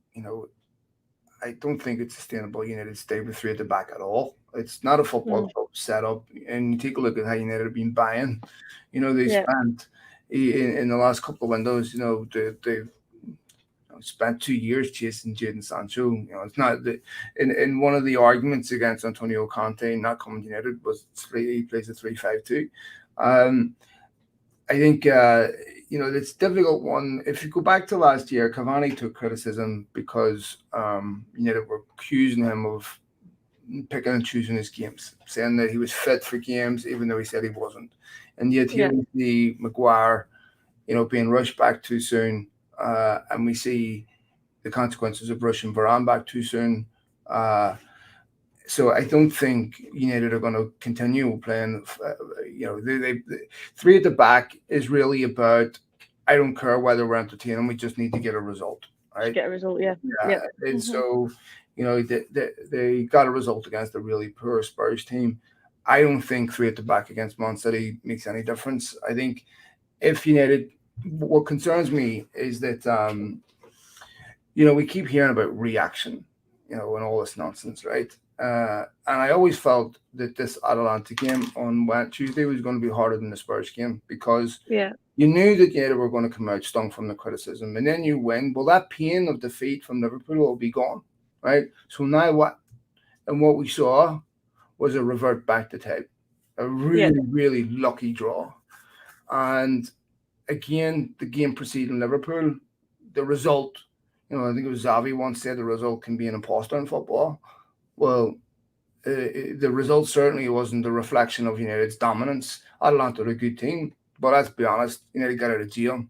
I don't think it's sustainable United stay with 3 at the back at all. It's not a football club setup. And you take a look at how United have been buying. They spent in the last couple of windows. They spent 2 years chasing Jadon Sancho. It's not that. In one of the arguments against Antonio Conte not coming to United was he plays a 3-5-2. I think it's a difficult one. If you go back to last year, Cavani took criticism because United were accusing him of picking and choosing his games, saying that he was fit for games even though he said he wasn't. And yet here we see Maguire, being rushed back too soon. And we see the consequences of rushing Varane back too soon. So I don't think United are going to continue playing. They 3 at the back is really about, I don't care whether we're entertaining, we just need to get a result. Right? Just get a result, yeah. And so, they got a result against a really poor Spurs team. I don't think 3 at the back against Man City makes any difference. I think if United, what concerns me is that, we keep hearing about reaction, and all this nonsense, right? And I always felt that this Atalanta game on Tuesday was going to be harder than the Spurs game because you knew that United were going to come out stung from the criticism, and then you win. Well, that pain of defeat from Liverpool will be gone, right? So now what? And what we saw was a revert back to type, a really, really lucky draw. And again, the game preceding Liverpool, the result, I think it was Xavi once said the result can be an imposter in football. Well, the result certainly wasn't a reflection of United's dominance. Atalanta are a good team, but let's be honest, United got out of jail.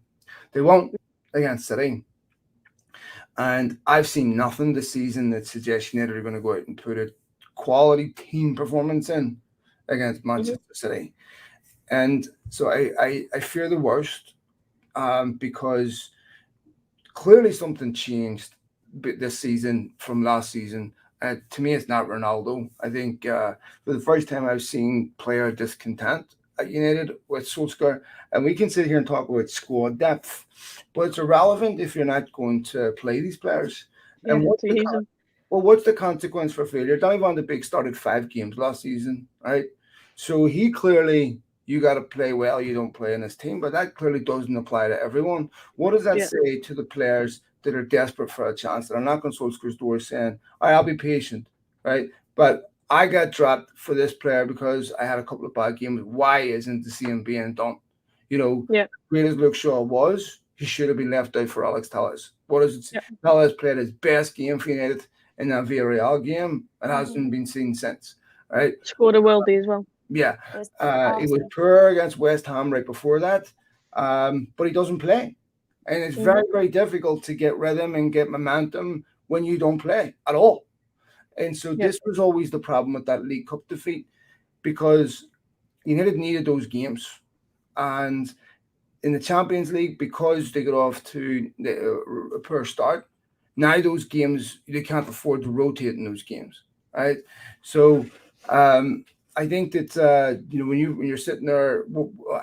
They won't against City. And I've seen nothing this season that suggests United are going to go out and put a quality team performance in against Manchester City. And so I fear the worst because clearly something changed this season from last season. To me, it's not Ronaldo. I think for the first time I've seen player discontent at United with Solskjaer. And we can sit here and talk about squad depth, but it's irrelevant if you're not going to play these players. Yeah, and what's the consequence for failure? Donny van de Beek started 5 games last season, right? So he clearly, you got to play well, you don't play in this team, but that clearly doesn't apply to everyone. What does that say to the players that are desperate for a chance, that are knocking Solskjaer's door saying, all right, I'll be patient, right? But I got dropped for this player because I had a couple of bad games. Why isn't the same being done? Great as Luke Shaw was, he should have been left out for Alex Telles. What is it? Telles played his best game for United in that Villarreal game and hasn't been seen since, right? Scored a worldie as well. Yeah, It was he was awesome. poor against West Ham right before that, but he doesn't play, and it's very, very difficult to get rhythm and get momentum when you don't play at all. And so Yeah. this was always the problem with that League Cup defeat, because United needed those games, and in the Champions League, because they got off to a poor start, now those games they can't afford to rotate in those games, right? So I think that when you're sitting there,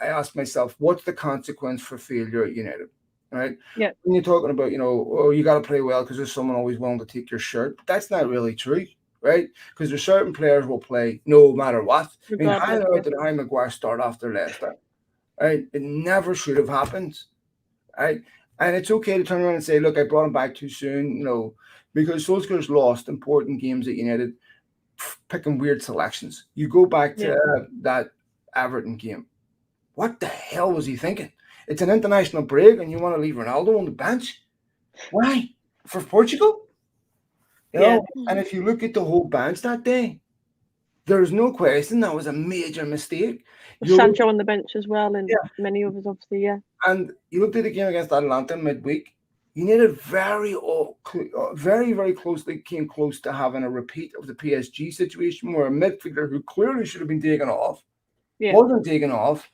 I ask myself, what's the consequence for failure at United, right? Yeah. When you're talking about, oh, you got to play well because there's someone always willing to take your shirt, but that's not really true, right? Because there's certain players will play no matter what. I mean, how Regardless, did Harry Maguire start after Leicester? Right? It never should have happened. Right? And it's okay to turn around and say, look, I brought him back too soon, because Solskjaer's lost important games at United picking weird selections. You go back to that Everton game. What the hell was he thinking? It's an international break and you want to leave Ronaldo on the bench? Why? For Portugal? And if you look at the whole bench that day, there's no question that was a major mistake. Sancho on the bench as well, and many others, obviously, And you looked at the game against Atalanta midweek. United very, very closely came close to having a repeat of the PSG situation where a midfielder who clearly should have been taken off wasn't taken off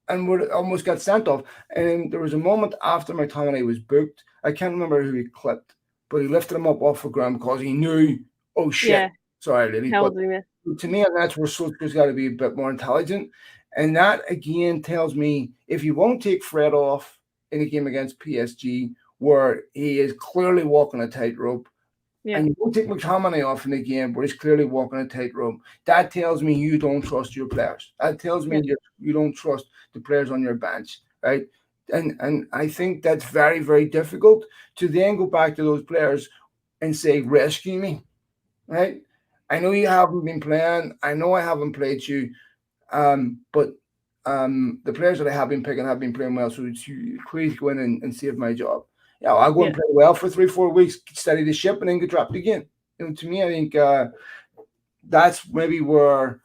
and almost got sent off. And there was a moment after McTominay was booked. I can't remember who he clipped, but he lifted him up off the ground because he knew, oh shit, sorry, Lily. But to me, that's where Solskjaer's got to be a bit more intelligent. And that, again, tells me if you won't take Fred off in a game against PSG where he is clearly walking a tightrope, and you won't take McTominay off in a game where he's clearly walking a tightrope, that tells me you don't trust your players. That tells me you don't trust the players on your bench, right? And I think that's very, very difficult to then go back to those players and say, rescue me, right? I know you haven't been playing. I know I haven't played you. But the players that I have been picking have been playing well, so please go in and save my job. I'll go and play well for 3-4 weeks, steady the ship, and then get dropped again. To me, I think that's maybe where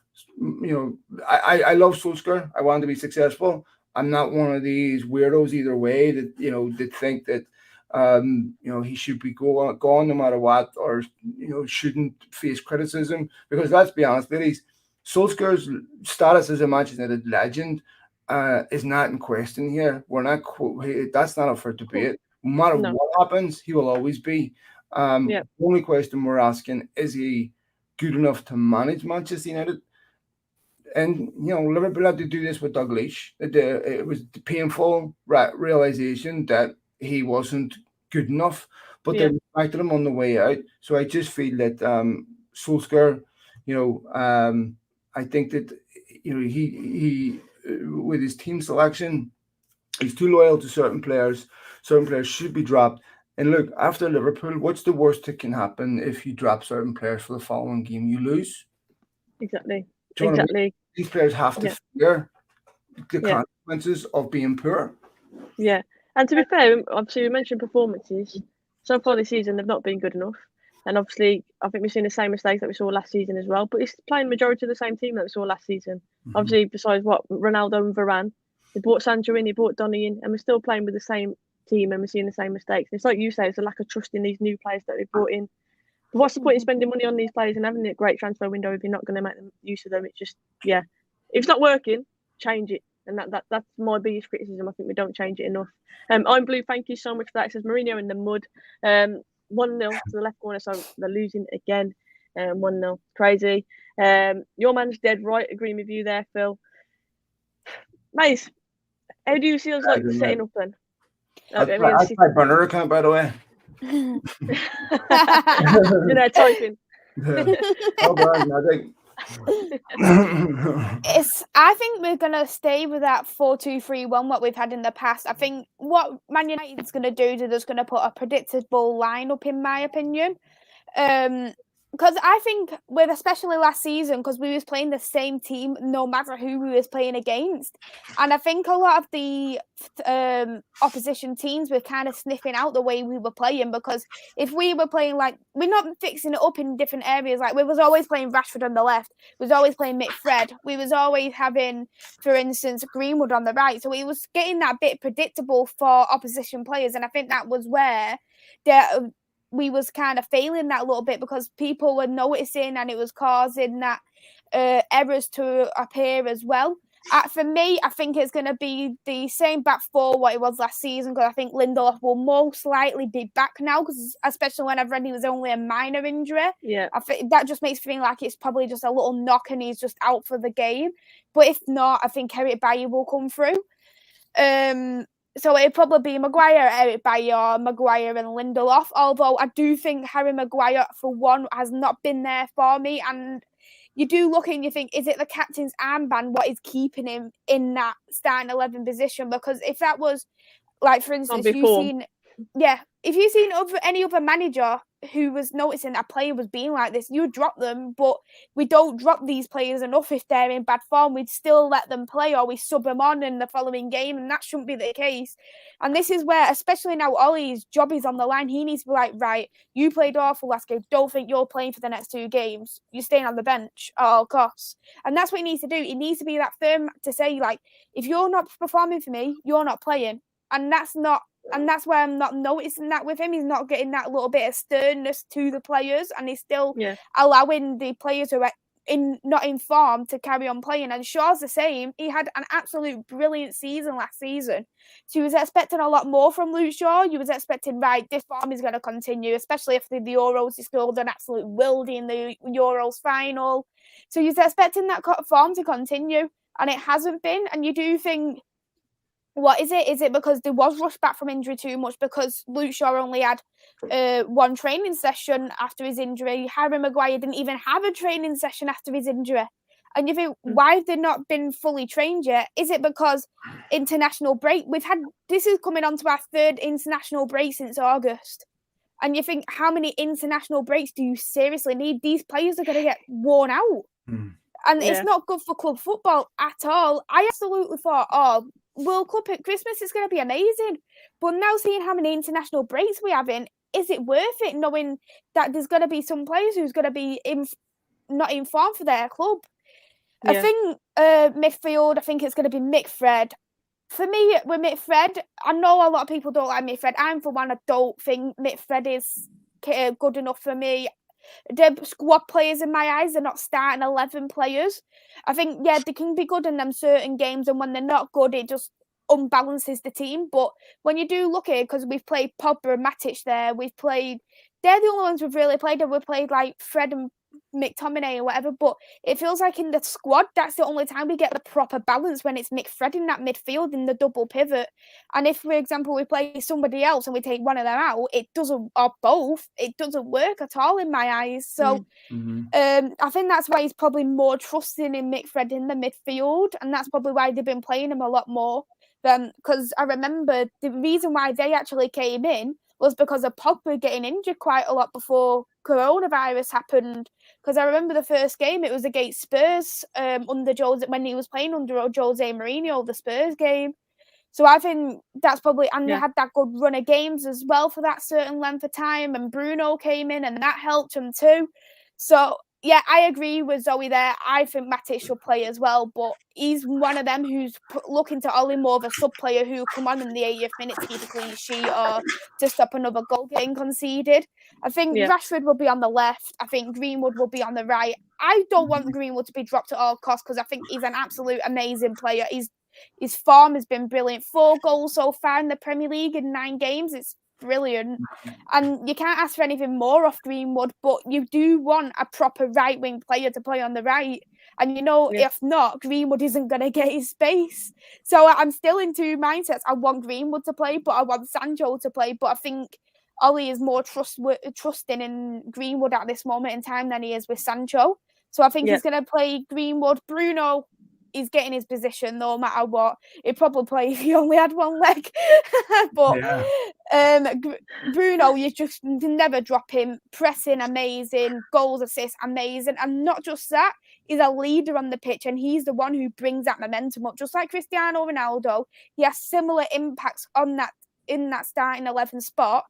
I love Solskjaer. I want him to be successful. I'm not one of these weirdos either way that that think that he should be gone no matter what, or shouldn't face criticism, because let's be honest, ladies. Solskjaer's status as a Manchester United legend is not in question here. That's not up for debate. No matter what happens, he will always be. The only question we're asking, is he good enough to manage Manchester United? And Liverpool had to do this with Dalglish. It was the painful realization that he wasn't good enough, but they respected him on the way out. So I just feel that Solskjaer, I think that he with his team selection, he's too loyal to certain players. Certain players should be dropped. And look, after Liverpool, what's the worst that can happen if you drop certain players for the following game? You lose. Exactly. Exactly. I mean? These players have to fear the consequences of being poor. Yeah. And to be fair, obviously we mentioned performances. So far this season, they've not been good enough. And obviously, I think we've seen the same mistakes that we saw last season as well. But it's playing majority of the same team that we saw last season. Mm-hmm. Obviously, besides Ronaldo and Varane, they brought Sancho in, they brought Donny in, and we're still playing with the same team and we're seeing the same mistakes. And it's like you say, it's a lack of trust in these new players that they've brought in. But what's the point in spending money on these players and having a great transfer window if you're not going to make them use of them? It's just, if it's not working, change it. And that's my biggest criticism. I think we don't change it enough. I'm Blue, thank you so much for that. It says Mourinho in the mud. 1-0 to the left corner, so they're losing again. 1-0, crazy. Your man's dead right, agreeing with you there, Phil. Mais, how do you see us setting up then? That's my burner account, by the way. Typing. I think we're gonna stay with that 4-2-3-1 what we've had in the past. I think what Man United's gonna do is they're just gonna put a predictable lineup, in my opinion. because I think with especially last season, because we was playing the same team no matter who we was playing against, and I think a lot of the opposition teams were kind of sniffing out the way we were playing, because if we were playing like, we're not fixing it up in different areas, like we was always playing Rashford on the left, we was always playing Fred, we was always having, for instance, Greenwood on the right, so we was getting that bit predictable for opposition players, and I think that was where we was kind of failing that a little bit, because people were noticing and it was causing that errors to appear as well. For me, I think it's going to be the same back four what it was last season, because I think Lindelof will most likely be back now, because especially when I've read he was only a minor injury. Yeah, I think that just makes me feel like it's probably just a little knock and he's just out for the game. But if not, I think Eric Bailly will come through. So it'd probably be Maguire, Eric Bailly, or Maguire and Lindelof. Although I do think Harry Maguire, for one, has not been there for me. And you do look and you think, is it the captain's armband what is keeping him in that starting 11 position? Because if that was, like, for instance, if you've seen any other manager who was noticing a player was being like this, you would drop them. But we don't drop these players enough if they're in bad form. We'd still let them play, or we sub them on in the following game, and that shouldn't be the case. And this is where, especially now, Ollie's job is on the line. He needs to be like, right, you played awful last game. Don't think you're playing for the next 2 games. You're staying on the bench at all costs. And that's what he needs to do. He needs to be that firm to say, like, if you're not performing for me, you're not playing. And that's why I'm not noticing that with him. He's not getting that little bit of sternness to the players, and he's still allowing the players who are not in form to carry on playing. And Shaw's the same. He had an absolute brilliant season last season. So you was expecting a lot more from Luke Shaw. You was expecting, right, this form is going to continue, especially after the Euros. He scored an absolute wildy in the Euros final. So you was expecting that form to continue, and it hasn't been. And you do think, what is it? Is it because there was rushed back from injury too much? Because Luke Shaw only had 1 training session after his injury. Harry Maguire didn't even have a training session after his injury. And you think, why have they not been fully trained yet? Is it because international break? This is coming on to our 3rd international break since August. And you think, how many international breaks do you seriously need? These players are going to get worn out. And it's not good for club football at all. I absolutely thought, World Cup at Christmas is going to be amazing. But now seeing how many international breaks we have in, is it worth it, knowing that there's going to be some players who's going to be not in form for their club? I think midfield, I think it's going to be Mick Fred. For me, with Mick Fred, I know a lot of people don't like Mick Fred. I'm, for one, I don't think Mick Fred is good enough for me. The squad players, in my eyes, they're not starting 11 players. I think, they can be good in them certain games, and when they're not good, it just unbalances the team. But when you do look at it, because we've played Pogba and Matic there, they're the only ones we've really played, and we've played like Fred and McTominay or whatever, but it feels like in the squad, that's the only time we get the proper balance, when it's Mick Fred in that midfield in the double pivot. And if, for example, we play somebody else and we take one of them out, it doesn't, or both, it doesn't work at all in my eyes. So I think that's why he's probably more trusting in Mick Fred in the midfield, and that's probably why they've been playing him a lot more. Because I remember the reason why they actually came in was because of Pogba getting injured quite a lot before coronavirus happened. Because I remember the first game, it was against Spurs under Jose, when he was playing under Jose Mourinho, the Spurs game. So I think that's probably, and they had that good run of games as well for that certain length of time, and Bruno came in and that helped him too. So yeah, I agree with Zoe there. I think Matic should play as well, but he's one of them who's looking to Ollie more of a sub player who come on in the 80th minute to keep a clean sheet or to stop another goal getting conceded. I think Rashford will be on the left. I think Greenwood will be on the right. I don't want Greenwood to be dropped at all costs, because I think he's an absolute amazing player. His form has been brilliant. 4 goals so far in the Premier League in 9 games. It's brilliant. And you can't ask for anything more off Greenwood, but you do want a proper right-wing player to play on the right. And if not, Greenwood isn't going to get his space. So I'm still in 2 mindsets. I want Greenwood to play, but I want Sancho to play. But I think Ollie is more trusting in Greenwood at this moment in time than he is with Sancho. So I think he's going to play Greenwood, Bruno, he's getting his position no matter what. He'd probably play if he only had one leg. But Bruno, you can never drop him. Pressing, amazing. Goals, assists, amazing. And not just that, he's a leader on the pitch, and he's the one who brings that momentum up. Just like Cristiano Ronaldo, he has similar impacts on that in that starting 11 spot.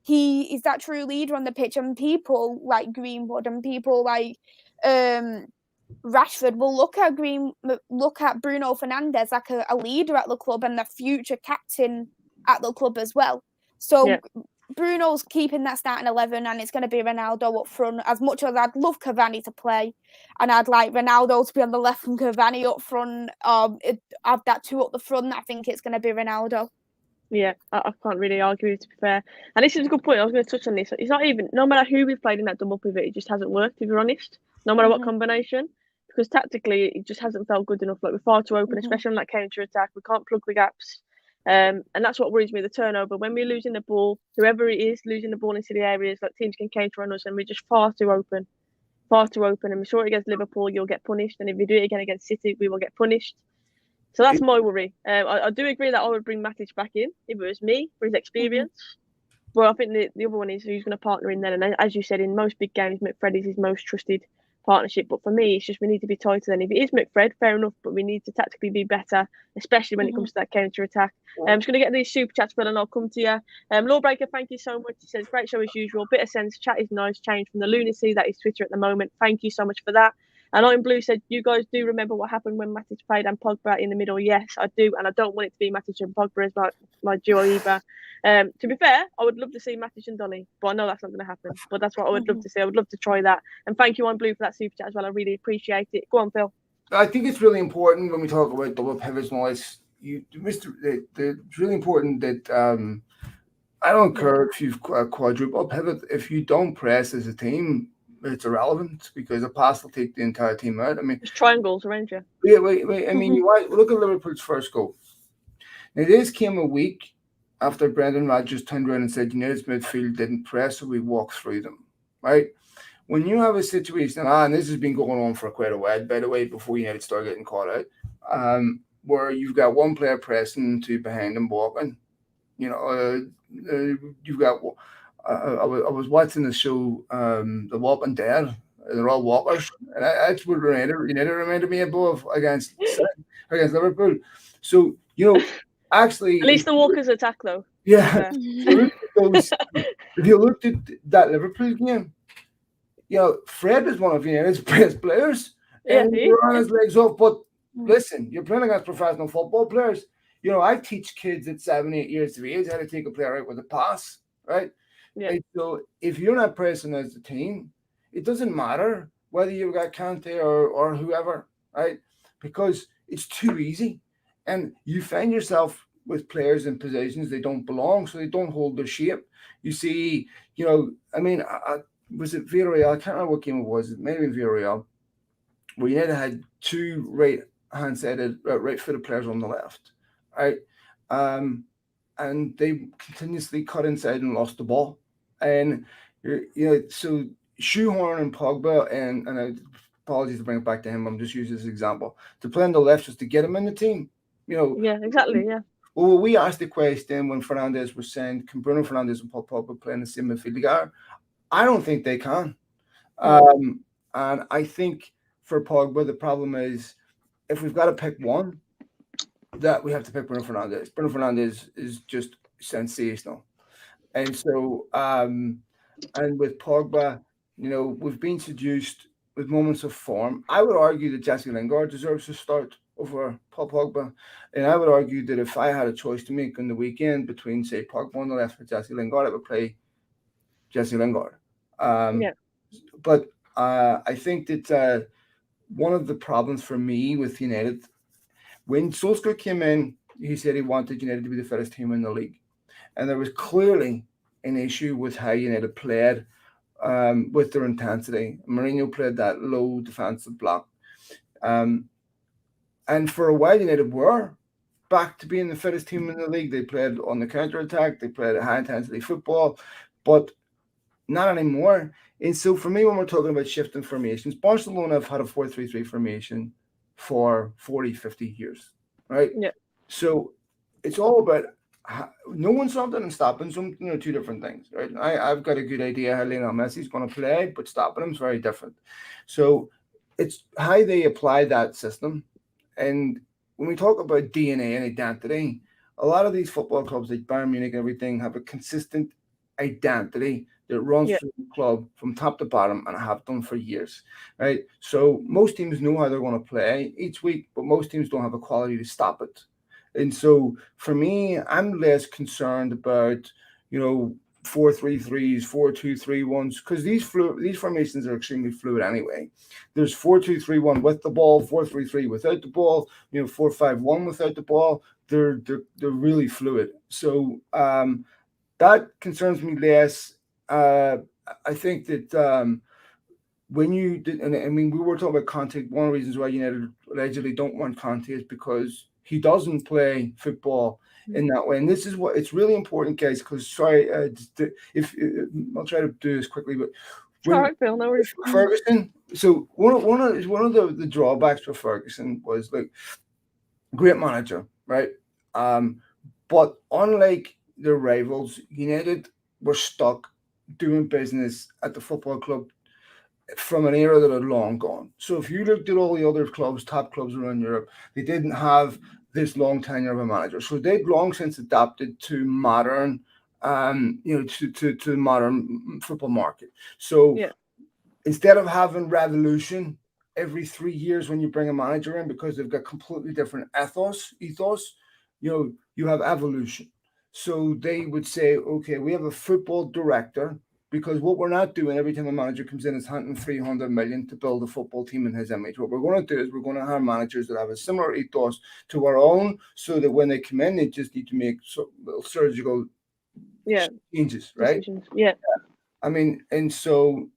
He is that true leader on the pitch, and people like Greenwood and people like Rashford will look at Bruno Fernandes like a leader at the club and the future captain at the club as well. So Bruno's keeping that starting 11, and it's going to be Ronaldo up front. As much as I'd love Cavani to play, and I'd like Ronaldo to be on the left and Cavani up front, have that two up the front, I think it's going to be Ronaldo. Yeah, I can't really argue, to be fair. And this is a good point. I was going to touch on this. It's not even, no matter who we've played in that double pivot, it just hasn't worked, if you're honest. No matter what combination. Because tactically, it just hasn't felt good enough. Like, we're far too open, especially on that counter-attack. We can't plug the gaps. And that's what worries me, the turnover. When we're losing the ball, whoever it is, losing the ball into the areas, like teams can counter on us, and we're just far too open. Far too open. And we saw it against Liverpool, you'll get punished. And if we do it again against City, we will get punished. So that's my worry. I do agree that I would bring Matic back in if it was me for his experience. But I think the other one is who's going to partner in then. And as you said, in most big games, McFred is his most trusted partnership. But for me, it's just we need to be tighter than. If it is McFred, fair enough, but we need to tactically be better, especially when it comes to that counter attack. I'm just going to get these super chats, Phil, and I'll come to you. Lawbreaker, thank you so much. He says, great show as usual. Bit of sense. Chat is nice. Change from the lunacy that is Twitter at the moment. Thank you so much for that. And I'm Blue said, you guys do remember what happened when Matic played and Pogba in the middle? Yes, I do. And I don't want it to be Matic and Pogba as my duo either. To be fair, I would love to see Matic and Donny, but I know that's not going to happen. But that's what I would love to see. I would love to try that. And thank you, I'm Blue, for that super chat as well. I really appreciate it. Go on, Phil. I think it's really important when we talk about double pivots and all this. It's really important that I don't care if you've quadruple pivot. If you don't press as a team, it's irrelevant because a pass will take the entire team out. I mean, there's triangles around you. Wait. I mean, look at Liverpool's first goal. Now, this came a week after Brendan Rodgers turned around and said United's midfield didn't press, so we walked through them, right? When you have a situation, and this has been going on for quite a while, by the way, before United start getting caught out, where you've got one player pressing, two behind them walking. You know, you've got. I was watching the show, The Walking Dead. They're all walkers, and that's what United reminded me of against Liverpool. So actually, at least the walkers attack though. Yeah. If you looked at that Liverpool game, Fred is one of United's best players, and he ran his legs off. But listen, you're playing against professional football players. I teach kids at 7, 8 years of age how to take a player out with a pass, right? Yeah. Right? So if you're not pressing as a team, it doesn't matter whether you've got Kante or whoever, right? Because it's too easy. And you find yourself with players in positions they don't belong, so they don't hold their shape. You see, was it Villarreal? I can't remember what game it was. It may have been Villarreal, where United had two right-footed players on the left, right? And they continuously cut inside and lost the ball. And so shoehorning Pogba and apologies to bring it back to him. I'm just using this example to play on the left just to get him in the team. Yeah, exactly. Yeah. Well, we asked the question when Fernandes was saying, can Bruno Fernandes and Paul Pogba play in the same midfield together? I don't think they can. And I think for Pogba, the problem is if we've got to pick one, that we have to pick Bruno Fernandes. Bruno Fernandes is just sensational. And so, and with Pogba, we've been seduced with moments of form. I would argue that Jesse Lingard deserves to start over Paul Pogba. And I would argue that if I had a choice to make on the weekend between, say, Pogba on the left or Jesse Lingard, I would play Jesse Lingard. But I think that one of the problems for me with United, when Solskjaer came in, he said he wanted United to be the fittest team in the league. And there was clearly an issue with how United played with their intensity. Mourinho played that low defensive block. And for a while, United were back to being the fittest team in the league. They played on the counter-attack. They played high-intensity football, but not anymore. And so for me, when we're talking about shifting formations, Barcelona have had a 4-3-3 formation for 40, 50 years, right? Yeah. So it's all about knowing something and stopping something are two different things, right? I've got a good idea how Lionel Messi's going to play, but stopping him is very different. So it's how they apply that system. And when we talk about DNA and identity, a lot of these football clubs like Bayern Munich and everything have a consistent identity that runs Yeah. through the club from top to bottom and have done for years, right? So most teams know how they're going to play each week, but most teams don't have a quality to stop it. And so for me, I'm less concerned about, 4-3-3s, 4-2-3-1s, because these formations are extremely fluid anyway. There's 4-2-3-1 with the ball, 4-3-3 without the ball, 4-5-1 without the ball. They're really fluid. So that concerns me less. I think that when you did, and I mean, we were talking about Conte. One of the reasons why United allegedly don't want Conte is because he doesn't play football in that way. And this is what it's really important, guys. Because sorry, if I'll try to do this quickly, but All right, Phil, no worries. Ferguson. So one of the drawbacks for Ferguson was like great manager, right? But unlike their rivals, United were stuck doing business at the football club from an era that had long gone. So if you looked at all the other clubs, top clubs around Europe, they didn't have this long tenure of a manager. So they'd long since adapted to modern, to modern football market. So Yeah. instead of having revolution every 3 years when you bring a manager in because they've got completely different ethos, you have evolution. So they would say, okay, we have a football director, because what we're not doing every time a manager comes in is hunting 300 million to build a football team in his image. What we're going to do is we're going to hire managers that have a similar ethos to our own, so that when they come in, they just need to make little surgical changes, right? Decisions. Yeah. I mean, and so,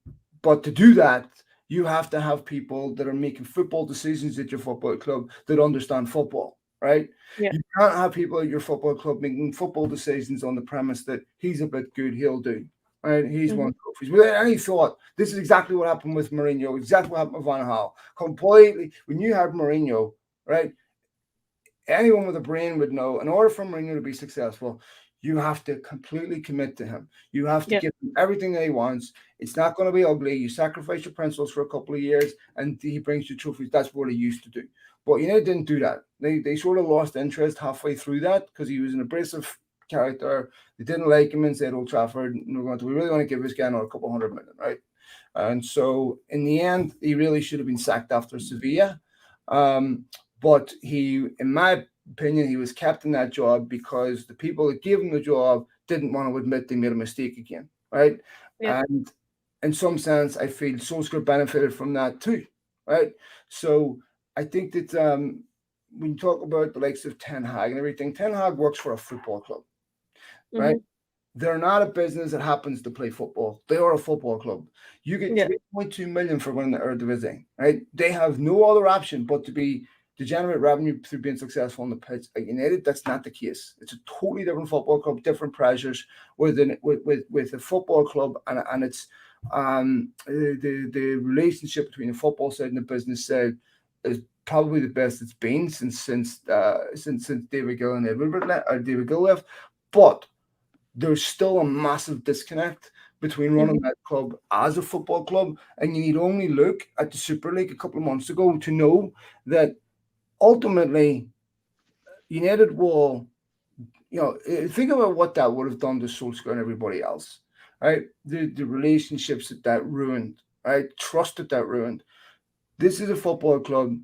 but to do that, you have to have people that are making football decisions at your football club that understand football, right? Yeah. You can't have people at your football club making football decisions on the premise that he's a bit good, he'll do. Right, he's won trophies without any thought. This is exactly what happened with Mourinho. Exactly what happened with Van Gaal. Completely, when you have Mourinho, right? Anyone with a brain would know. In order for Mourinho to be successful, you have to completely commit to him. You have to give him everything that he wants. It's not going to be ugly. You sacrifice your principles for a couple of years, and he brings you trophies. That's what he used to do. But United didn't do that. They sort of lost interest halfway through that because he was an abrasive character. They didn't like him inside Old Trafford. We really want to give this guy another couple $100 million, right? And so in the end, he really should have been sacked after Sevilla. But he, in my opinion, he was kept in that job because the people that gave him the job didn't want to admit they made a mistake again, right? Yeah. And in some sense, I feel Solskjaer benefited from that too, right? So I think that when you talk about the likes of Ten Hag and everything, Ten Hag works for a football club, right? They're not a business that happens to play football. They are a football club. You get 3.2 million for winning the Eredivisie, right? They have no other option but to generate revenue through being successful on the pitch. At United, that's not the case. It's a totally different football club, different pressures with a football club, and it's the relationship between the football side and the business side is probably the best it's been since David Gill and David Gill left, but there's still a massive disconnect between running that club as a football club, and you need only look at the Super League a couple of months ago to know that ultimately United will, think about what that would have done to Solskjaer and everybody else, right? The relationships that ruined, right? Trust that ruined. This is a football club,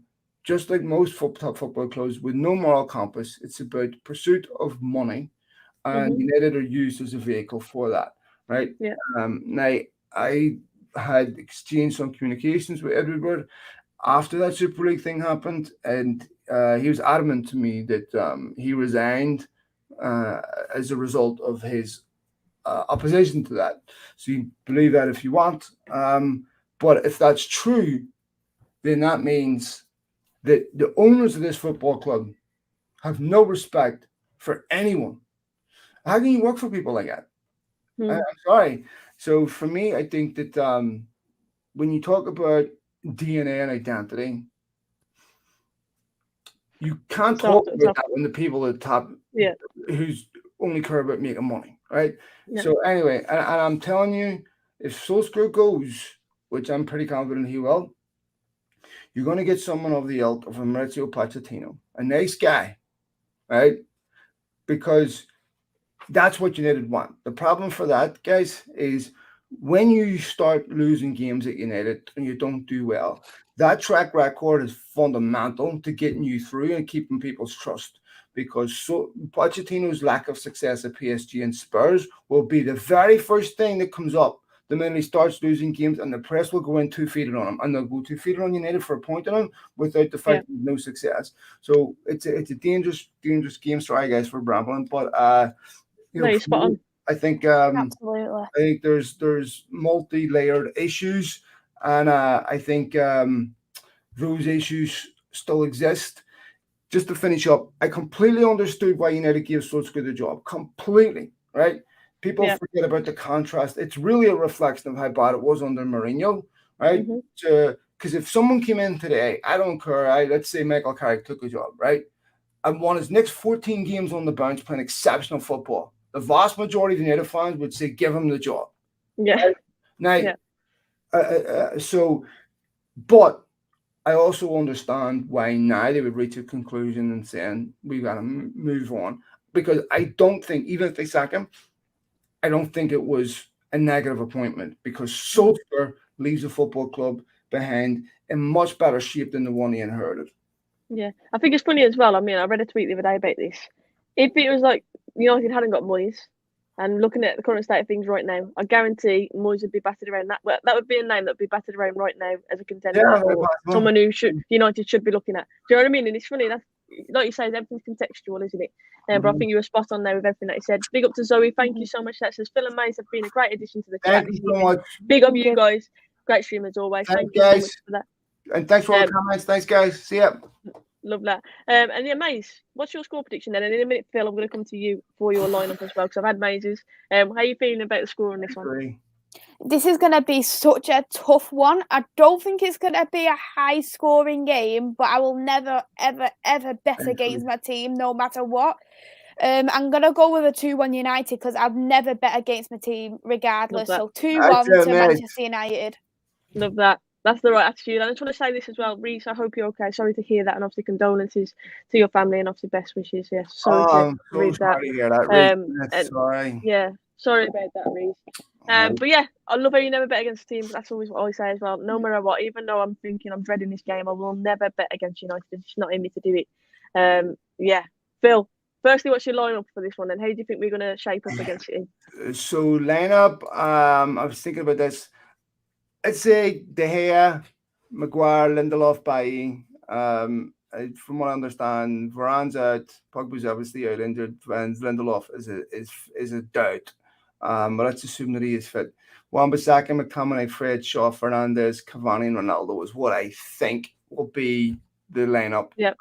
just like most top football clubs, with no moral compass. It's about pursuit of money. And United are used as a vehicle for that, right? Yeah. Now, I had exchanged some communications with Edward after that Super League thing happened, and he was adamant to me that he resigned as a result of his opposition to that. So you believe that if you want. But if that's true, then that means that the owners of this football club have no respect for anyone. How can you work for people like that? I'm sorry. So for me, I think that when you talk about DNA and identity, You can't Start talk at the about top. that when the people at the top Yeah. who's only care about making money, right? Yeah. So anyway, and I'm telling you, if Solskjaer goes, which I'm pretty confident he will, you're going to get someone of the ilk of Maurizio Pochettino, a nice guy, right? Because that's what United want. The problem for that, guys, is when you start losing games at United and you don't do well, that track record is fundamental to getting you through and keeping people's trust. Because Pochettino's lack of success at PSG and Spurs will be the very first thing that comes up the minute he starts losing games, and the press will go in 2-feet on him, and they'll go 2-feet on United for a point on him without the fact of no success. So it's a dangerous game. Sorry, guys, for rambling, but You're spot on. I think Absolutely. I think there's multi-layered issues, and I think those issues still exist. Just to finish up, I completely understood why United gave Solskjaer the job. Completely, right? People forget about the contrast. It's really a reflection of how bad it was under Mourinho, right? Because if someone came in today, I don't care. Let's say Michael Carrick took a job, right? And won his next 14 games on the bench playing exceptional football. The vast majority of the United fans would say, give him the job. Yeah. Right? Now, but I also understand why now they would reach a conclusion and saying, we got to move on. Because I don't think, even if they sack him, I don't think it was a negative appointment, because Solskjaer leaves the football club behind in much better shape than the one he inherited. Yeah, I think it's funny as well. I mean, I read a tweet the other day about this. If it was like United hadn't got Moyes, and looking at the current state of things right now, I guarantee Moyes would be battered around that. Well, that would be a name that would be battered around right now as a contender, or someone who United should be looking at. Do you know what I mean? And it's funny, that's like you say, everything's contextual, isn't it? But I think you were spot on there with everything that you said. Big up to Zoe. Thank you so much. That says Phil and Mais have been a great addition to the chat. Thank you so much. Big up you guys. Great stream as always. Thank you guys. so much for that. And thanks for all the comments. Thanks, guys. See ya. Love that. And yeah, Mais, what's your score prediction then? And in a minute, Phil, I'm going to come to you for your lineup as well, because I've had Mais's. How are you feeling about the score on this one? This is going to be such a tough one. I don't think it's going to be a high-scoring game, but I will never, ever, ever bet against my team, no matter what. I'm going to go with a 2-1 United, because I've never bet against my team regardless. So 2-1 to Manchester United. Love that. That's the right attitude. And I just want to say this as well, Reece, I hope you're okay. Sorry to hear that, and obviously condolences to your family, and obviously best wishes. Yes, sorry to read that. Sorry. Yeah, sorry about that, Reece. But yeah, I love how you never bet against teams. That's always what I always say as well. No matter what, even though I'm dreading this game, I will never bet against United. It's not in me to do it. Yeah, Phil. Firstly, what's your lineup for this one, and how do you think we're going to shape up against it? So lineup, I was thinking about this. I'd say De Gea, Maguire, Lindelof, Bailly. From what I understand, Varane's out. Pogba's obviously out injured, and Lindelof is a doubt. But let's assume that he is fit. Wan-Bissaka, McTominay, Fred, Shaw, Fernandes, Cavani, and Ronaldo is what I think will be the lineup. Yep.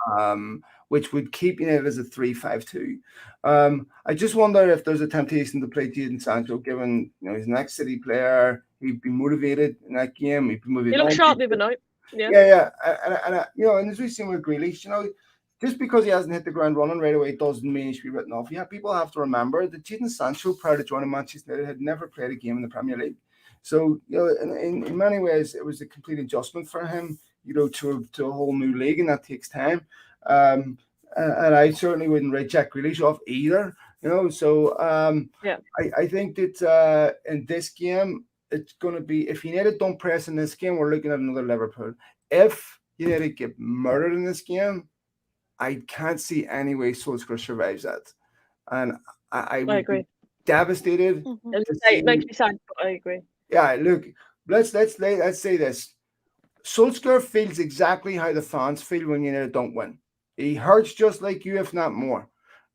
Which would keep United as a 3-5-2. I just wonder if there's a temptation to play Jadon Sancho, given he's an ex-City player. He'd be motivated in that game. He'd be motivated. He looked sharp the other night. Yeah. And as we've seen with Grealish, just because he hasn't hit the ground running right away doesn't mean he should be written off. Yeah, people have to remember that Jadon Sancho, prior to joining Manchester United, had never played a game in the Premier League. So, in many ways, it was a complete adjustment for him, to a whole new league, and that takes time. And I certainly wouldn't write Jack Grealish off either, So I think that in this game, it's going to be, if United don't press in this game, we're looking at another Liverpool. If United get murdered in this game, I can't see any way Solskjaer survives that. And I would agree. Be devastated. It makes me sad, but I agree. Yeah, look, let's say this. Solskjaer feels exactly how the fans feel when United don't win. He hurts just like you, if not more.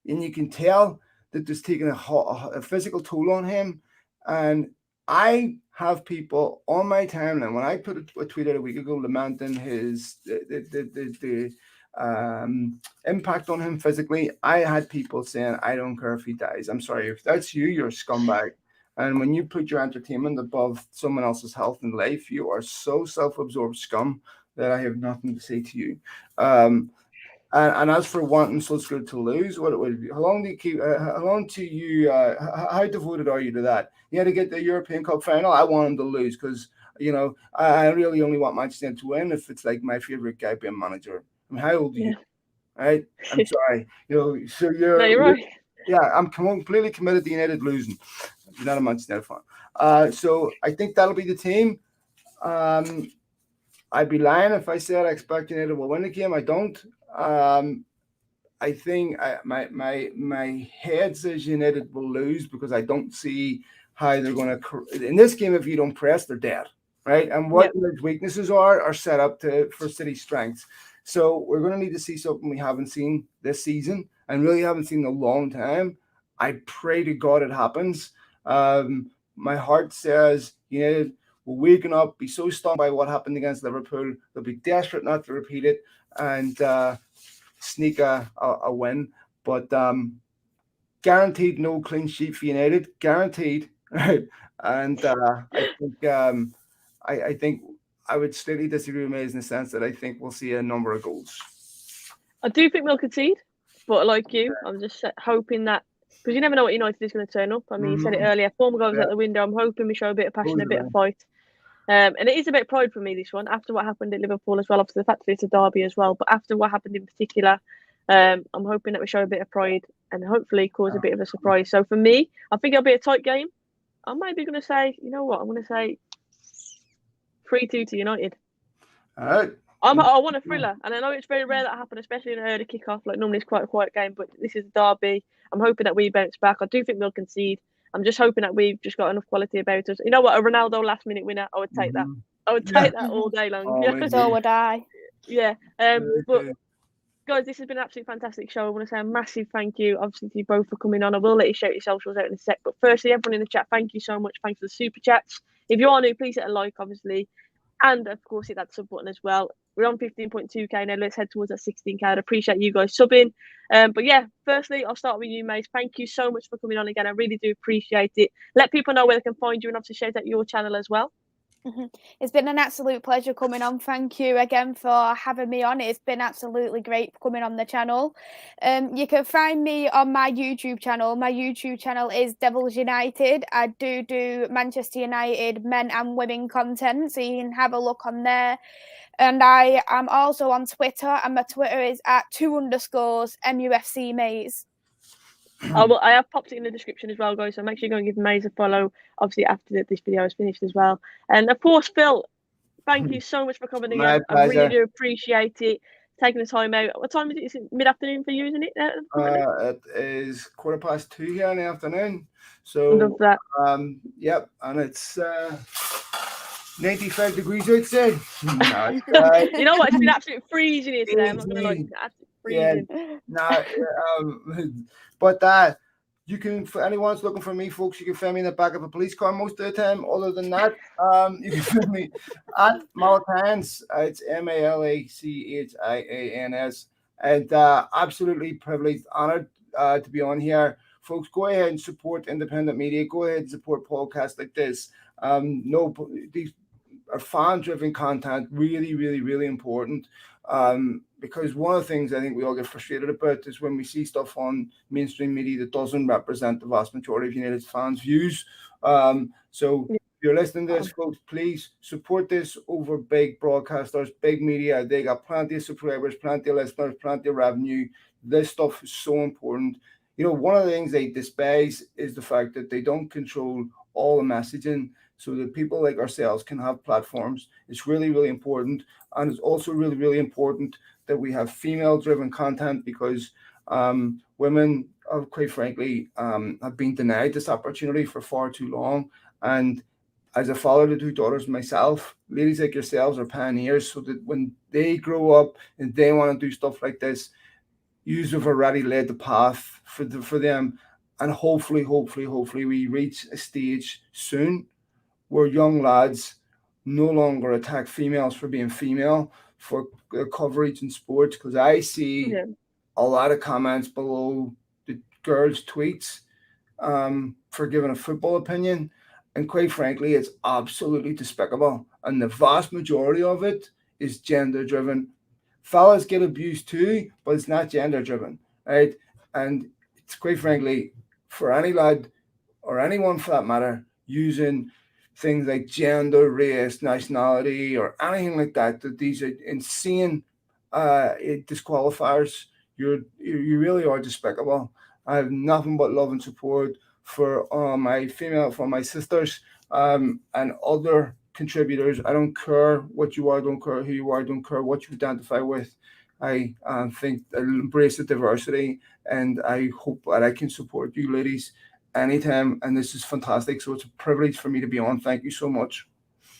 And you can tell that there's taken a physical toll on him. And I have people on my timeline, when I put a tweet out a week ago lamenting the impact on him physically, I had people saying, I don't care if he dies. I'm sorry, if that's you, you're a scumbag. And when you put your entertainment above someone else's health and life, you are so self-absorbed scum that I have nothing to say to you. And as for wanting Solskjaer to lose, what it would be? How long do you keep? How long do you? How devoted are you to that? You had to get the European Cup final. I want him to lose because I really only want Manchester United to win if it's like my favorite guy being manager. I mean, how old are you? Right? I'm sorry. So No, you're right. Yeah, I'm completely committed to United losing. You're not a Manchester United fan. So I think that'll be the team. I'd be lying if I said I expect United will win the game. I don't. I think my head says United will lose because I don't see how they're going to. In this game, if you don't press, they're dead, right? And what United's weaknesses are set up for City's strengths. So we're going to need to see something we haven't seen this season and really haven't seen in a long time. I pray to God it happens. My heart says United will waken up, be so stunned by what happened against Liverpool. They'll be desperate not to repeat it and sneak a win. But guaranteed no clean sheet for United. Guaranteed. Right? And I think I would slightly disagree with Mais in the sense that I think we'll see a number of goals. I do think we'll concede, but like you, I'm just hoping that, because you never know what United is going to turn up. I mean, you said it earlier, former goals out the window. I'm hoping we show a bit of passion, a bit of fight. And it is a bit of pride for me, this one, after what happened at Liverpool as well, obviously the fact that it's a derby as well, but after what happened in particular, I'm hoping that we show a bit of pride and hopefully cause a bit of a surprise. So for me, I think it'll be a tight game. I'm maybe going to say, you know what, I'm going to say 3-2 to United. All right. I want a thriller, and I know it's very rare that happens, especially in an early kick-off. Like normally it's quite a quiet game, but this is a derby. I'm hoping that we bounce back. I do think we'll concede. I'm just hoping that we've just got enough quality about us. You know what? A Ronaldo last-minute winner, I would take that. I would take that all day long. So would I. Yeah. But guys, this has been an absolutely fantastic show. I want to say a massive thank you, obviously, to you both for coming on. I will let you shout your socials out in a sec. But firstly, everyone in the chat, thank you so much. Thanks for the super chats. If you are new, please hit a like, obviously. And, of course, hit that sub button as well. We're on 15.2k now. Let's head towards that 16k. I'd appreciate you guys subbing. But, yeah, firstly, I'll start with you, Mais. Thank you so much for coming on again. I really do appreciate it. Let people know where they can find you and obviously shout out your channel as well. It's been an absolute pleasure coming on. Thank you again for having me on. It's been absolutely great coming on the channel. You can find me on my YouTube channel. My YouTube channel is Devils United. I do Manchester United men and women content, so you can have a look on there. And I am also on Twitter, and my Twitter is at 2_ MUFC Mais. I have popped it in the description as well, guys, so make sure you go and give Mais a follow, obviously, after this video is finished as well. And, of course, Phil, thank you so much for coming again. I really do appreciate it, taking the time out. What time is it? Is it mid-afternoon for you, isn't it? It is 2:15 here in the afternoon. So, love that. Yep, and it's 95 degrees outside. You know what? It's been absolutely freezing here today. I'm not going to lie, it's absolutely freezing. But you can, for anyone who's looking for me, folks, you can find me in the back of a police car most of the time. Other than that, you can find me at Malachans. It's MALACHIANS. And absolutely privileged, honored to be on here. Folks, go ahead and support independent media. Go ahead and support podcasts like this. These are fan-driven content, really, really, really important. Because one of the things I think we all get frustrated about is when we see stuff on mainstream media that doesn't represent the vast majority of United fans' views. So if you're listening to this, folks, please support this over big broadcasters, big media. They got plenty of subscribers, plenty of listeners, plenty of revenue. This stuff is so important. You know, one of the things they despise is the fact that they don't control all the messaging so that people like ourselves can have platforms. It's really, really important. And it's also really, really important that we have female-driven content because women, quite frankly, have been denied this opportunity for far too long. And as a father to 2 daughters myself, ladies like yourselves are pioneers so that when they grow up and they want to do stuff like this, you have already laid the path for them. And hopefully, we reach a stage soon where young lads no longer attack females for being female, for coverage in sports, because I see a lot of comments below the girls' tweets for giving a football opinion. And quite frankly, it's absolutely despicable. And the vast majority of it is gender-driven. fellas get abused too, but it's not gender driven, right? And it's quite frankly, for any lad or anyone for that matter, using things like gender, race, nationality, or anything like that, that these are insane disqualifiers. You really are despicable. I have nothing but love and support for for my sisters, and other contributors. I don't care what you are, don't care who you are, don't care what you identify with. I think I embrace the diversity, and I hope that I can support you ladies anytime. And this is fantastic. So it's a privilege for me to be on. Thank you so much.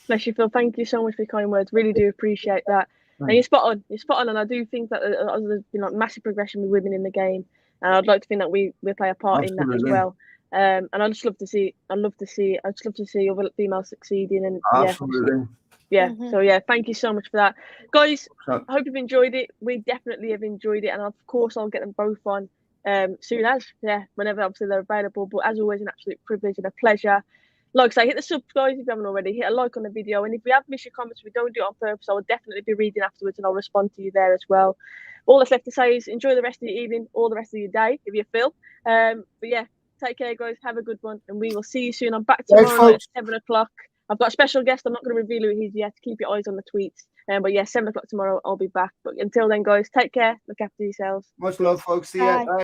Bless you, Phil. Thank you so much for your kind words. Really do appreciate that. And you're spot on. You're spot on. And I do think that there's been like massive progression with women in the game. And I'd like to think that we play a part in that as Absolutely. well. And I'd just love to see. I'd just love to see other females succeeding. And Absolutely. yeah. So yeah, thank you so much for that, guys. So- I hope you've enjoyed it. We definitely have enjoyed it, and of course I'll get them both on soon as whenever obviously they're available. But as always, an absolute privilege and a pleasure. Like I say, hit the sub, guys, if you haven't already. Hit a like on the video, and if we have missed your comments, we don't do it on purpose. I will definitely be reading afterwards, and I'll respond to you there as well. All that's left to say is enjoy the rest of your evening, or the rest of your day, if you feel. But yeah, take care, guys. Have a good one, and we will see you soon. I'm back tomorrow night at 7 o'clock. I've got a special guest. I'm not going to reveal who he is yet. Keep your eyes on the tweets. But yeah, 7 o'clock tomorrow, I'll be back. But until then, guys, take care. Look after yourselves. Much love, folks. See ya. Bye.